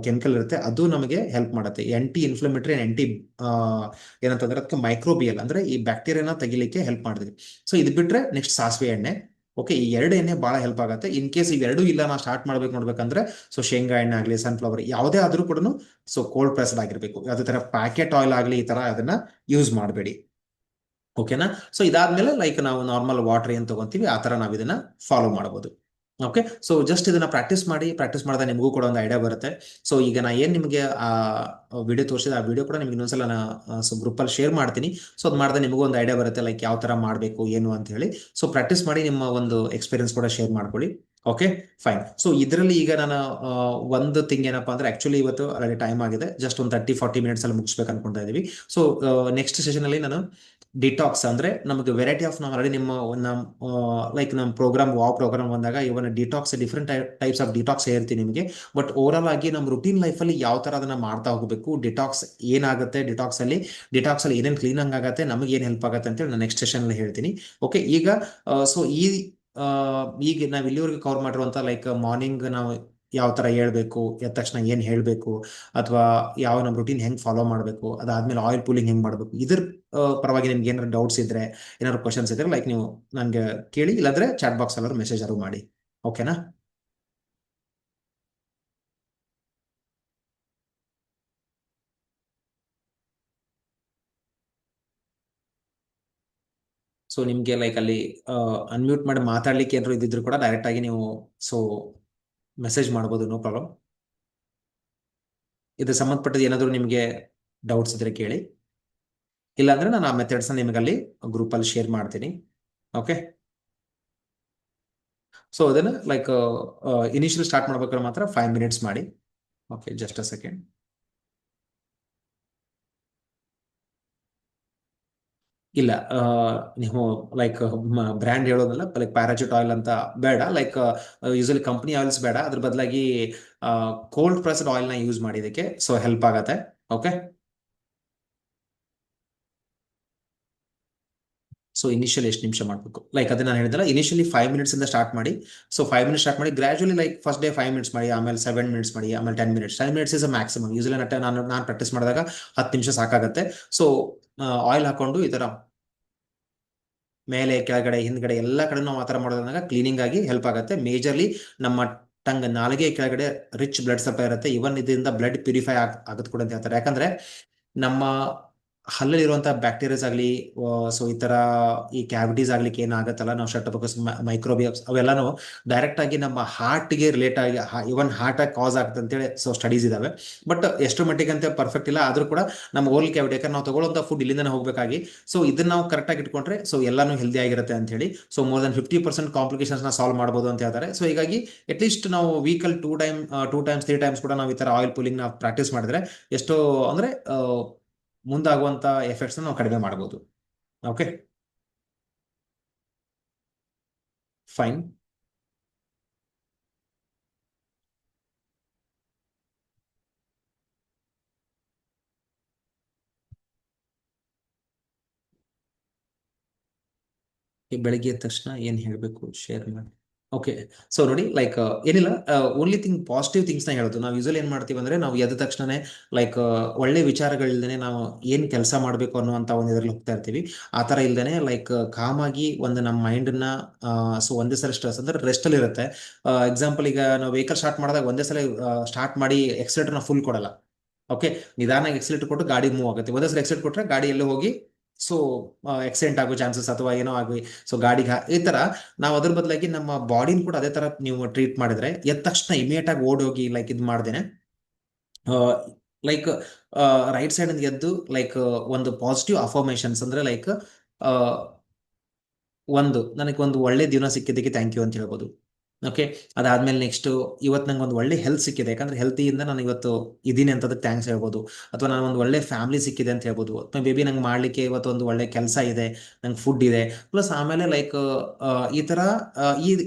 ಕೆಮಿಕಲ್ ಇರುತ್ತೆ, ಅದು ನಮಗೆ ಹೆಲ್ಪ್ ಮಾಡುತ್ತೆ. ಆಂಟಿ ಇನ್ಫ್ಲಮೇಟರಿ ಏನಂತಂದ್ರೆ ಅದಕ್ಕೆ ಮೈಕ್ರೋಬಿಯಲ್ ಅಂದ್ರೆ ಈ ಬ್ಯಾಕ್ಟೀರಿಯಾನ ತೆಗಿಲಿಕ್ಕೆ ಹೆಲ್ಪ್ ಮಾಡ್ತೀವಿ. ಸೊ ಇದು ಬಿಟ್ರೆ ನೆಕ್ಸ್ಟ್ ಸಾಸಿವೆ ಎಣ್ಣೆ. ಓಕೆ, ಈ ಎರಡು ಎಣ್ಣೆ ಬಹಳ ಹೆಲ್ಪ್ ಆಗುತ್ತೆ. ಇನ್ ಕೇಸ್ ಇವೆರಡೂ ಇಲ್ಲ, ನಾ ಸ್ಟಾರ್ಟ್ ಮಾಡ್ಬೇಕು ನೋಡ್ಬೇಕಂದ್ರೆ, ಸೊ ಶೇಂಗಾ ಎಣ್ಣೆ ಆಗಲಿ, ಸನ್ಫ್ಲವರ್ ಯಾವುದೇ ಆದ್ರೂ ಕೂಡ ಸೊ ಕೋಲ್ಡ್ ಪ್ರೆಸ್ಡ್ ಆಗಿರ್ಬೇಕು. ಯಾವುದೇ ತರ ಪ್ಯಾಕೆಟ್ ಆಯಿಲ್ ಆಗಲಿ ಈ ತರ ಅದನ್ನ ಯೂಸ್ ಮಾಡಬೇಡಿ. ಓಕೆನಾ? ಸೊ ಇದಾದ್ಮೇಲೆ ಲೈಕ್ ನಾವು ನಾರ್ಮಲ್ ವಾಟರ್ ಏನ್ ತಗೊಂತೀವಿ ಆ ತರ ನಾವು ಇದನ್ನ ಫಾಲೋ ಮಾಡಬಹುದು. ಓಕೆ, ಸೊ ಜಸ್ಟ್ ಇದನ್ನ ಪ್ರಾಕ್ಟೀಸ್ ಮಾಡಿದಾಗ ನಿಮಗೂ ಕೂಡ ಒಂದು ಐಡಿಯಾ ಬರುತ್ತೆ. ಸೊ ಈಗ ನಾ ಏನ್ ನಿಮಗೆ ಆ ವಿಡಿಯೋ ತೋರಿಸಿದ ಆ ವಿಡಿಯೋ ಕೂಡ ನಿಮ್ಗೆ ಇನ್ನೊಂದ್ಸಲ ನಾ ಗ್ರೂಪಲ್ಲಿ ಶೇರ್ ಮಾಡ್ತೀನಿ. ಸೊ ಅದು ಮಾಡಿದ್ರೆ ನಿಮಗೂ ಒಂದು ಐಡಿಯಾ ಬರುತ್ತೆ, ಲೈಕ್ ಯಾವ ತರ ಮಾಡಬೇಕು ಏನು ಅಂತ ಹೇಳಿ. ಸೊ ಪ್ರಾಕ್ಟೀಸ್ ಮಾಡಿ ನಿಮ್ಮ ಒಂದು ಎಕ್ಸ್ಪೀರಿಯನ್ಸ್ ಕೂಡ ಶೇರ್ ಮಾಡ್ಕೊಳ್ಳಿ. Okay, fine. ಸೊ ಇದರಲ್ಲಿ ಈಗ ನಾನು ಒಂದು ಥಿಂಗ್ ಏನಪ್ಪಾ ಅಂದ್ರೆ, ಆಕ್ಚುಲಿ ಇವತ್ತು ಆಲ್ರೆಡಿ ಟೈಮ್ ಆಗಿದೆ, ಜಸ್ಟ್ ಒಂದು 30-40 ಮಿನಿಟ್ಸ್ ಅಲ್ಲಿ ಮುಗಿಸ್ಬೇಕು ಅನ್ಕೊಂತಾ ಇದೀವಿ. ಸೊ ನೆಕ್ಸ್ಟ್ ಸೆಷನ್ ಅಲ್ಲಿ ನಾನು ಡಿಟಾಕ್ಸ್ ಅಂದ್ರೆ ನಮಗೆ ವೆರೈಟಿ ಆಫ್, ನಾವು ಆಲ್ರೆಡಿ ಲೈಕ್ ನಮ್ಮ ಪ್ರೋಗ್ರಾಮ್ ಬಂದಾಗ even detox, different types of detox ಹೇಳ್ತೀನಿ ನಿಮಗೆ. ಬಟ್ ಓವರ್ ಆಲ್ ಆಗಿ ನಮ್ಮ ರುಟೀನ್ ಲೈಫ್ ಅಲ್ಲಿ ಯಾವ ತರ ಅದನ್ನ ಮಾಡ್ತಾ ಹೋಗಬೇಕು, ಡಿಟಾಕ್ಸ್ ಏನಾಗುತ್ತೆ, ಡಿಟಾಕ್ಸ್ ಅಲ್ಲಿ ಏನೇನು ಕ್ಲೀನ್ ಆಗುತ್ತೆ, ನಮಗೆ ಏನ್ ಹೆಲ್ಪ್ ಆಗುತ್ತೆ ಅಂತ ಹೇಳಿ ನಾನು ನೆಕ್ಸ್ಟ್ ಸೆಷನ್ ಅಲ್ಲಿ ಹೇಳ್ತೀನಿ. ಓಕೆ, ಈಗ ಸೊ ಈಗ ನಾವು ಇಲ್ಲಿವರೆಗೆ ಕವರ್ ಮಾಡಿರುವಂತ ಲೈಕ್ ಮಾರ್ನಿಂಗ್ ನಾವು ಯಾವ ತರ ಹೇಳ್ಬೇಕು, ಎದ್ದ ತಕ್ಷಣ ಏನ್ ಹೇಳ್ಬೇಕು, ಅಥವಾ ಯಾವ ನಮ್ಮ ರುಟೀನ್ ಹೆಂಗ್ ಫಾಲೋ ಮಾಡಬೇಕು, ಅದಾದ್ಮೇಲೆ ಆಯಿಲ್ ಪೂಲಿಂಗ್ ಹೆಂಗ್ ಮಾಡಬೇಕು, ಇದ್ರ ಪರವಾಗಿ ನಿಮ್ಗೆ ಏನಾದ್ರು ಡೌಟ್ಸ್ ಇದ್ರೆ, ಏನಾದ್ರು ಕ್ವಶನ್ಸ್ ಇದ್ರೆ ಲೈಕ್ ನೀವು ನನ್ಗೆ ಕೇಳಿ, ಇಲ್ಲಾಂದ್ರೆ ಚಾಟ್ ಬಾಕ್ಸ್ ಅಲ್ಲಾದ್ರು ಮೆಸೇಜ್ ಆರು ಮಾಡಿ. ಓಕೆನಾ? ಸೊ ನಿಮ್ಗೆ ಲೈಕ್ ಅಲ್ಲಿ ಅನ್ಮ್ಯೂಟ್ ಮಾಡಿ ಮಾತಾಡ್ಲಿಕ್ಕೆ ಏನಾದ್ರು ಇದ್ದಿದ್ರು ಕೂಡ ಡೈರೆಕ್ಟ್ ಆಗಿ ನೀವು ಸೊ ಮೆಸೇಜ್ ಮಾಡ್ಬೋದು, ನೋ ಪ್ರಾಬ್ಲಮ್. ಇದು ಸಂಬಂಧಪಟ್ಟದ್ದು ಏನಾದ್ರು ನಿಮ್ಗೆ ಡೌಟ್ಸ್ ಇದ್ರೆ ಕೇಳಿ, ಇಲ್ಲಾಂದ್ರೆ ನಾನು ಆ ಮೆಥಡ್ಸ್ ನಿಮಗೆ ಅಲ್ಲಿ ಗ್ರೂಪ್ ಅಲ್ಲಿ ಶೇರ್ ಮಾಡ್ತೀನಿ. ಓಕೆ, ಸೊ ಅದನ್ನ ಲೈಕ್ ಇನಿಷಿಯಲ್ ಸ್ಟಾರ್ಟ್ ಮಾಡ್ಬೇಕಾದ್ರೆ ಮಾತ್ರ 5 ಮಿನಿಟ್ಸ್ ಮಾಡಿ. Okay, just a second. ಇಲ್ಲ, ನೀವು ಲೈಕ್ ಬ್ರ್ಯಾಂಡ್ ಹೇಳೋದಲ್ಲ, ಲೈಕ್ ಪ್ಯಾರಾಚೂಟ್ ಆಯಿಲ್ ಅಂತ ಬೇಡ, ಲೈಕ್ ಯೂಸಲಿ ಕಂಪ್ನಿ ಆಯಿಲ್ಸ್ ಬೇಡ, ಅದ್ರ ಬದಲಾಗಿ ಕೋಲ್ಡ್ ಪ್ರೆಸ್ಡ್ ಆಯಿಲ್ ನ ಯೂಸ್ ಮಾಡಿ ಇದಕ್ಕೆ, ಸೊ ಹೆಲ್ಪ್ ಆಗತ್ತೆ. ಓಕೆ, ಸೊ ಇನಿಷಿಯಲ್ ಎಷ್ಟು ನಿಮಿಷ ಮಾಡಬೇಕು, ಲೈಕ್ ಅದನ್ನ ನಾನು ಹೇಳಿದಲ್ಲ, ಇನಿಷಿಯಲಿ 5 ಮಿನಿಟ್ಸ್ ಇಂದ ಸ್ಟಾರ್ಟ್ ಮಾಡಿ. ಸೊ 5 ಮಿನಿಟ್ಸ್ ಸ್ಟಾರ್ಟ್ ಮಾಡಿ, ಗ್ರಾಜುಯಲಿ ಲೈಕ್ ಫಸ್ಟ್ ಡೇ 5 ಮಿನಿಟ್ಸ್ ಮಾಡಿ, ಆಮೇಲೆ 7 ಮಿನಿಟ್ಸ್ ಮಾಡಿ, ಆಮೇಲೆ 10 minutes. 10 minutes is a maximum. Usually ನಾನು ಪ್ರಾಕ್ಟೀಸ್ ಮಾಡಿದಾಗ 10 ನಿಮಿಷ ಸಾಕಾಗತ್ತೆ. ಸೊ ಆಯಿಲ್ ಹಾಕೊಂಡು ಈ ತರ ಮೇಲೆ ಕೆಳಗಡೆ ಹಿಂದ್ಗಡೆ ಎಲ್ಲ ಕಡೆ ನಾವು ಆ ತರ ಮಾಡೋದ್ರಿಂದ ಕ್ಲೀನಿಂಗ್ ಆಗಿ ಹೆಲ್ಪ್ ಆಗುತ್ತೆ. ಮೇಜರ್ಲಿ ನಮ್ಮ ನಾಲಿಗೆ ಕೆಳಗಡೆ ರಿಚ್ ಬ್ಲಡ್ ಸಪ್ಲೈ ಇರುತ್ತೆ. ಇವನ್ ಇದರಿಂದ ಬ್ಲಡ್ ಪ್ಯೂರಿಫೈ ಆಗತ್ ಕೂಡ ಅಂತ ಹೇಳ್ತಾರೆ. ಯಾಕಂದ್ರೆ ನಮ್ಮ ಹಲ್ಲಲ್ಲಿರುವಂತಹ ಬ್ಯಾಕ್ಟೀರಿಯಾಸ್ ಆಗಲಿ, ಸೊ ಈ ತರ ಈ ಕ್ಯಾವಿಟೀಸ್ ಆಗ್ಲಿಕ್ಕೆ ಏನಾಗತ್ತಲ್ಲ, ನಾವು ಸ್ಟ್ರೆಪ್ಟೋಕೋಕಸ್ ಮೈಕ್ರೋಬಿಯಮ್ಸ್ ಅವೆಲ್ಲಾನು ಡೈರೆಕ್ಟ್ ಆಗಿ ನಮ್ಮ ಹಾರ್ಟ್ಗೆ ರಿಲೇಟ್ ಆಗಿ ಇವನ್ ಹಾರ್ಟ್ ಆಗಿ ಕಾಸ್ ಆಗುತ್ತೆ ಅಂತೇಳಿ ಸೊ ಸ್ಟಡೀಸ್ ಇದಾವೆ. ಬಟ್ ಎಷ್ಟು ಮಟ್ಟಿಗೆ ಅಂತ ಪರ್ಫೆಕ್ಟ್ ಇಲ್ಲ, ಆದ್ರೂ ಕೂಡ ನಮ್ಮ ಓರಲ್ ಕ್ಯಾವಿಟಿ, ಯಾಕಂದ್ರೆ ನಾವು ತಗೊಳ್ಳೋಂಥ ಫುಡ್ ಇಲ್ಲಿಂದ ಹೋಗ್ಬೇಕಾಗಿ, ಸೊ ಇದನ್ನ ನಾವು ಕರೆಕ್ಟ್ ಆಗಿ ಇಟ್ಕೊಂಡ್ರೆ ಸೊ ಎಲ್ಲಾನು ಹೆಲ್ದಿ ಆಗಿರುತ್ತೆ ಅಂತ ಹೇಳಿ. ಸೊ ಮೋರ್ ದನ್ 50% ಕಾಂಪ್ಲಿಕೇಶನ್ಸ್ ನ ಸಾಲ್ವ್ ಮಾಡಬಹುದು ಅಂತ ಹೇಳ್ತಾರೆ. ಸೊ ಹೀಗಾಗಿ ಅಟ್ಲೀಸ್ಟ್ ನಾವು ವೀಕಲ್ 2 ಟೈಮ್ಸ್ 3 ಟೈಮ್ಸ್ ಕೂಡ ನಾವು ಈ ತರ ಆಯಿಲ್ ಪೂಲಿಂಗ್ ನಾವು ಪ್ರಾಕ್ಟೀಸ್ ಮಾಡಿದ್ರೆ ಎಷ್ಟೋ ಅಂದ್ರೆ ಮುಂದಾಗುವಂತ ಎಫೆಕ್ಟ್ಸ್ ನಾವು ಕಡಿಮೆ ಮಾಡಬಹುದು. Okay, fine. ಬೆಳಿಗ್ಗೆ ಎದ್ದ ತಕ್ಷಣ ಏನ್ ಹೇಳ್ಬೇಕು ಶೇರ್ ಮಾಡಿ. ಓಕೆ, ಸೊ ನೋಡಿ, ಲೈಕ್ ಏನಿಲ್ಲ, ಓನ್ಲಿ ಥಿಂಗ್ ಪಾಸಿಟಿವ್ ಥಿಂಗ್ಸ್ ನ ಹೇಳೋದು. ನಾವು ಯೂಸಲಿ ಏನ್ ಮಾಡ್ತೀವಿ ಅಂದ್ರೆ, ನಾವು ಎದ್ದ ತಕ್ಷಣನೇ ಲೈಕ್ ಒಳ್ಳೆ ವಿಚಾರಗಳಿಲ್ದೇನೆ ನಾವು ಏನ್ ಕೆಲಸ ಮಾಡ್ಬೇಕು ಅನ್ನುವಂತ ಒಂದು ಇದ್ರಲ್ಲಿ ಹೋಗ್ತಾ ಇರ್ತೀವಿ. ಆ ತರ ಇಲ್ದೇನೆ ಲೈಕ್ ಕಾಮ್ ಆಗಿ ಒಂದು ನಮ್ಮ ಮೈಂಡ್ ನ ಸೊ ಒಂದೇ ಸಲ ಸ್ಟ್ರೆಸ್ ಅಂದ್ರೆ ರೆಸ್ಟ್ ಅಲ್ಲಿ ಇರುತ್ತೆ. ಎಕ್ಸಾಂಪಲ್, ಈಗ ನಾವು ವೆಹಿಕಲ್ ಸ್ಟಾರ್ಟ್ ಮಾಡಿದಾಗ ಒಂದೇ ಸಲ ಸ್ಟಾರ್ಟ್ ಮಾಡಿ ಎಕ್ಸಲೇಟರ್ ನ ಫುಲ್ ಕೊಡಲ್ಲ. ಓಕೆ, ನಿಧಾನ ಎಕ್ಸಲೇಟರ್ ಕೊಟ್ಟು ಗಾಡಿ ಮೂವ್ ಆಗುತ್ತೆ. ಒಂದೇ ಸಲ ಎಕ್ಸಲೇಟರ್ ಕೊಟ್ರೆ ಗಾಡಿ ಎಲ್ಲೇ ಹೋಗಿ ಸೊ ಆಕ್ಸಿಡೆಂಟ್ ಆಗೋ ಚಾನ್ಸಸ್ ಅಥವಾ ಏನೋ ಆಗಿ ಸೊ ಗಾಡಿಗೆ ಈ ತರ ನಾವು ಅದ್ರ ಬದಲಾಗಿ ನಮ್ಮ ಬಾಡಿನ ಕೂಡ ಅದೇ ತರ ನೀವು ಟ್ರೀಟ್ ಮಾಡಿದ್ರೆ ಎದ್ದ ತಕ್ಷಣ ಇಮಿಡಿಯೇಟ್ ಆಗಿ ಓಡೋಗಿ ಲೈಕ್ ಇದು ಮಾಡ್ದೇನೆ ಲೈಕ್ ರೈಟ್ ಸೈಡ್ ಎದ್ದು ಲೈಕ್ ಒಂದು ಪಾಸಿಟಿವ್ ಅಫರ್ಮೇಶನ್ಸ್ ಅಂದ್ರೆ ಲೈಕ್ ನನಗೆ ಒಂದು ಒಳ್ಳೆ ದಿನ ಸಿಕ್ಕಿದ್ದಕ್ಕೆ ಥ್ಯಾಂಕ್ ಯು ಅಂತ ಹೇಳ್ಬೋದು. ಓಕೆ, ಅದಾದ್ಮೇಲೆ ನೆಕ್ಸ್ಟ್ ಇವತ್ತು ನಂಗೆ ಒಂದು ಒಳ್ಳೆ ಹೆಲ್ತ್ ಸಿಕ್ಕಿದೆ, ಯಾಕಂದ್ರೆ ಹೆಲ್ತಿಯಿಂದ ನಾನು ಇವತ್ತು ಇದೀನಿ ಅಂತದಕ್ಕೆ ಥ್ಯಾಂಕ್ಸ್ ಹೇಳ್ಬೋದು. ಅಥವಾ ನಾನು ಒಂದು ಒಳ್ಳೆ ಫ್ಯಾಮಿಲಿ ಸಿಕ್ಕಿದೆ ಅಂತ ಹೇಳ್ಬೋದು. ಅಥವಾ ಬೇಬಿ ನಂಗೆ ಮಾಡ್ಲಿಕ್ಕೆ ಇವತ್ತು ಒಂದು ಒಳ್ಳೆ ಕೆಲಸ ಇದೆ, ನಂಗೆ ಫುಡ್ ಇದೆ. ಪ್ಲಸ್ ಆಮೇಲೆ ಲೈಕ್ ಈ ತರ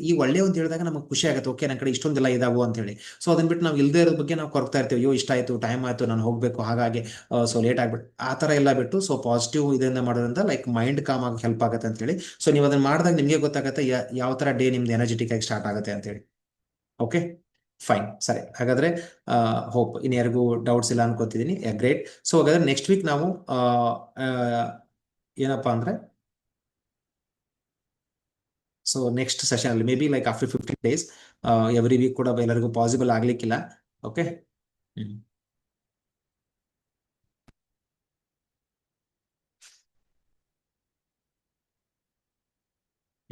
ಈ ಒಳ್ಳೆ ಅಂತ ಹೇಳಿದಾಗ ನಮಗೆ ಖುಷಿ ಆಗುತ್ತೆ. ಓಕೆ, ನನ್ನ ಕಡೆ ಇಷ್ಟೊಂದೆಲ್ಲ ಇದಾವು ಅಂತ ಹೇಳಿ. ಸೊ ಅದನ್ನ ಬಿಟ್ಟು ನಾವು ಇಲ್ಲದೆ ಇರೋ ಬಗ್ಗೆ ನಾವು ಕೊರಗ್ತಾ ಇರ್ತೀವಿ. ಅಯ್ಯೋ ಇಷ್ಟ ಆಯ್ತು, ಟೈಮ್ ಆಯ್ತು, ನಾನು ಹೋಗ್ಬೇಕು, ಹಾಗಾಗಿ ಸೊ ಲೇಟ್ ಆಗ್ಬಿಟ್ಟು ಆ ತರ ಎಲ್ಲ ಬಿಟ್ಟು ಸೊ ಪಾಸಿಟಿವ್ ಇದರಿಂದ ಮಾಡೋದ್ರಿಂದ ಲೈಕ್ ಮೈಂಡ್ ಕಾಮ್ ಆಗಿ ಹೆಲ್ಪ್ ಆಗುತ್ತೆ ಅಂತ ಹೇಳಿ. ಸೊ ನೀವು ಅದನ್ನ ಮಾಡಿದಾಗ ನಿಮಗೆ ಗೊತ್ತಾಗುತ್ತೆ ಯಾವ ತರ ಡೇ ನಿಮ್ದು ಎನರ್ಜೆಟಿಕ್ ಆಗಿ ಸ್ಟಾರ್ಟ್ ಆಗುತ್ತೆ ಅಂತ ಹೇಳಿ. ಓಕೆ, ಫೈನ್, ಸರಿ. ಹಾಗಾದ್ರೆ ಹೋಪ್ ಇನ್ನು ಯಾರಿಗೂ ಡೌಟ್ಸ್ ಇಲ್ಲ ಅನ್ಕೋತಿದ್ದೀನಿ. ಗ್ರೇಟ್. ಸೊ ಹಾಗಾದ್ರೆ ನೆಕ್ಸ್ಟ್ ವೀಕ್ ನಾವು ಏನಪ್ಪಾ ಅಂದ್ರೆ ಸೊ ನೆಕ್ಸ್ಟ್ ಸೆಷನ್ ಅಲ್ಲಿ maybe like after 15 days every week ಕೂಡ ಎಲ್ಲರಿಗೂ ಪಾಸಿಬಲ್ ಆಗ್ಲಿಕ್ಕಿಲ್ಲ. Okay.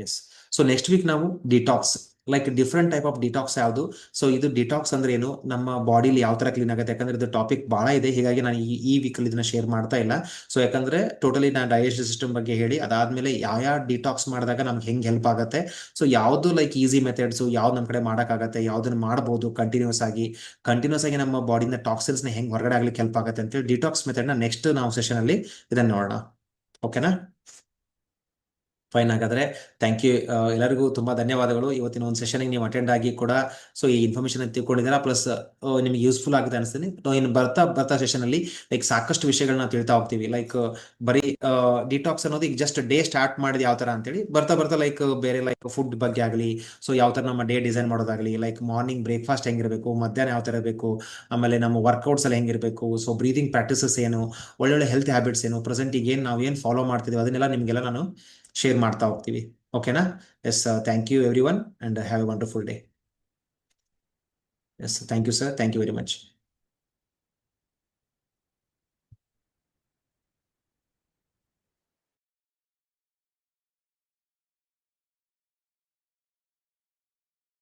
Yes. So next week ನಾವು detox, like different type of detox ಯಾವುದು. ಸೊ ಇದು ಡಿಟಾಕ್ಸ್ ಅಂದ್ರೆ ಏನು, ನಮ್ಮ ಬಾಡಿಲಿ ಯಾವ ತರ ಕ್ಲೀನ್ ಆಗುತ್ತೆ. ಯಾಕಂದ್ರೆ ಇದು ಟಾಪಿಕ್ ಬಹಳ ಇದೆ, ಹೀಗಾಗಿ ನಾನು ಈ ವೀಕಲ್ಲಿ ಇದನ್ನ ಶೇರ್ ಮಾಡ್ತಾ ಇಲ್ಲ. ಸೊ ಯಾಕಂದ್ರೆ ಟೋಟಲಿ ನಾನು ಡೈಜೆಸ್ಟಿವ್ ಸಿಸ್ಟಮ್ ಬಗ್ಗೆ ಹೇಳಿ, ಅದಾದ್ಮೇಲೆ ಯಾವ ಡಿಟಾಕ್ಸ್ ಮಾಡಿದಾಗ ನಮ್ಗೆ ಹೆಂಗ್ ಹೆಲ್ಪ್ ಆಗುತ್ತೆ. ಸೊ ಯಾವ್ದು ಲೈಕ್ ಈಸಿ ಮೆಥಡ್ಸ್, ಯಾವ್ದು ನಮ್ಮ ಕಡೆ ಮಾಡೋಕ್ಕಾಗತ್ತೆ, ಯಾವ್ದನ್ನ ಮಾಡ್ಬೋದು ಕಂಟಿನ್ಯೂಸ್ ಆಗಿ ನಮ್ಮ ಬಾಡಿನ ಟಾಕ್ಸಿನ್ಸ್ ನ ಹೆಂಗ್ ಹೊರಗಡೆ ಆಗ್ಲಿಕ್ಕೆ ಹೆಲ್ಪ್ ಆಗುತ್ತೆ ಅಂತೇಳಿ ಡಿಟಾಕ್ಸ್ ಮೆಥಡ್ ನ ನೆಕ್ಸ್ಟ್ ನಾವು ಸೆಷನ್ ಅಲ್ಲಿ ಇದನ್ನ ನೋಡೋಣ. ಓಕೆನಾ? ಫೈನ್. ಹಾಗಾದ್ರೆ ಥ್ಯಾಂಕ್ ಯು ಎಲ್ಲರಿಗೂ ತುಂಬಾ ಧನ್ಯವಾದಗಳು. ಇವತ್ತಿನ ಒಂದು ಸೆಷನ್ಗೆ ನೀವು ಅಟೆಂಡ್ ಆಗಿ ಕೂಡ ಸೊ ಈ ಇನ್ಫಾರ್ಮೇಶನ್ ತಿಳ್ಕೊಂಡಿದ್ದೀರಾ. ಪ್ಲಸ್ ನಿಮ್ಗೆ ಯೂಸ್ಫುಲ್ ಆಗುತ್ತೆ ಅನಿಸ್ತೀನಿ. ಇನ್ನು ಬರ್ತಾ ಸೆಷನ್ ಅಲ್ಲಿ ಲೈಕ್ ಸಾಕಷ್ಟು ವಿಷಯಗಳನ್ನ ತಿಳ್ತಾ ಹೋಗ್ತೀವಿ. ಲೈಕ್ ಬರೀ ಡಿಟಾಕ್ಸ್ ಅನ್ನೋದು ಈಗ ಜಸ್ಟ್ ಡೇ ಸ್ಟಾರ್ಟ್ ಮಾಡಿದ ಯಾವ ತರ ಅಂತೇಳಿ ಬರ್ತಾ ಲೈಕ್ ಬೇರೆ ಲೈಕ್ ಫುಡ್ ಬಗ್ಗೆ ಆಗಲಿ, ಸೊ ಯಾವ ತರ ನಮ್ಮ ಡೇ ಡಿಸೈನ್ ಮಾಡೋದಾಗ್ಲಿ, ಲೈಕ್ ಮಾರ್ನಿಂಗ್ ಬ್ರೇಕ್ಫಾಸ್ಟ್ ಹೆಂಗಿರಬೇಕು, ಮಧ್ಯಾಹ್ನ ಯಾವ ತರ ಇರಬೇಕು, ಆಮೇಲೆ ನಮ್ಮ ವರ್ಕೌಟ್ಸ್ ಅಲ್ಲಿ ಹೆಂಗಿರಬೇಕು, ಸೊ ಬ್ರೀದಿಂಗ್ ಪ್ರಾಕ್ಟೀಸಸ್ ಏನು, ಒಳ್ಳೊಳ್ಳೆ ಹೆಲ್ತ್ ಹ್ಯಾಬಿಟ್ಸ್ ಏನು, ಪ್ರೆಸೆಂಟ್ ಈಗ ಏನು ನಾವು ಏನು ಫಾಲೋ ಮಾಡ್ತಿದ್ದೀವಿ ಅದನ್ನೆಲ್ಲ ನಿಮಗೆಲ್ಲ ನಾನು ಶೇರ್ ಮಾಡ್ತಾ ಹೋಗ್ತೀವಿ. ಓಕೆನಾ? Yes, thank you every one and have a wonderful day. Yes, thank you sir, thank you very much.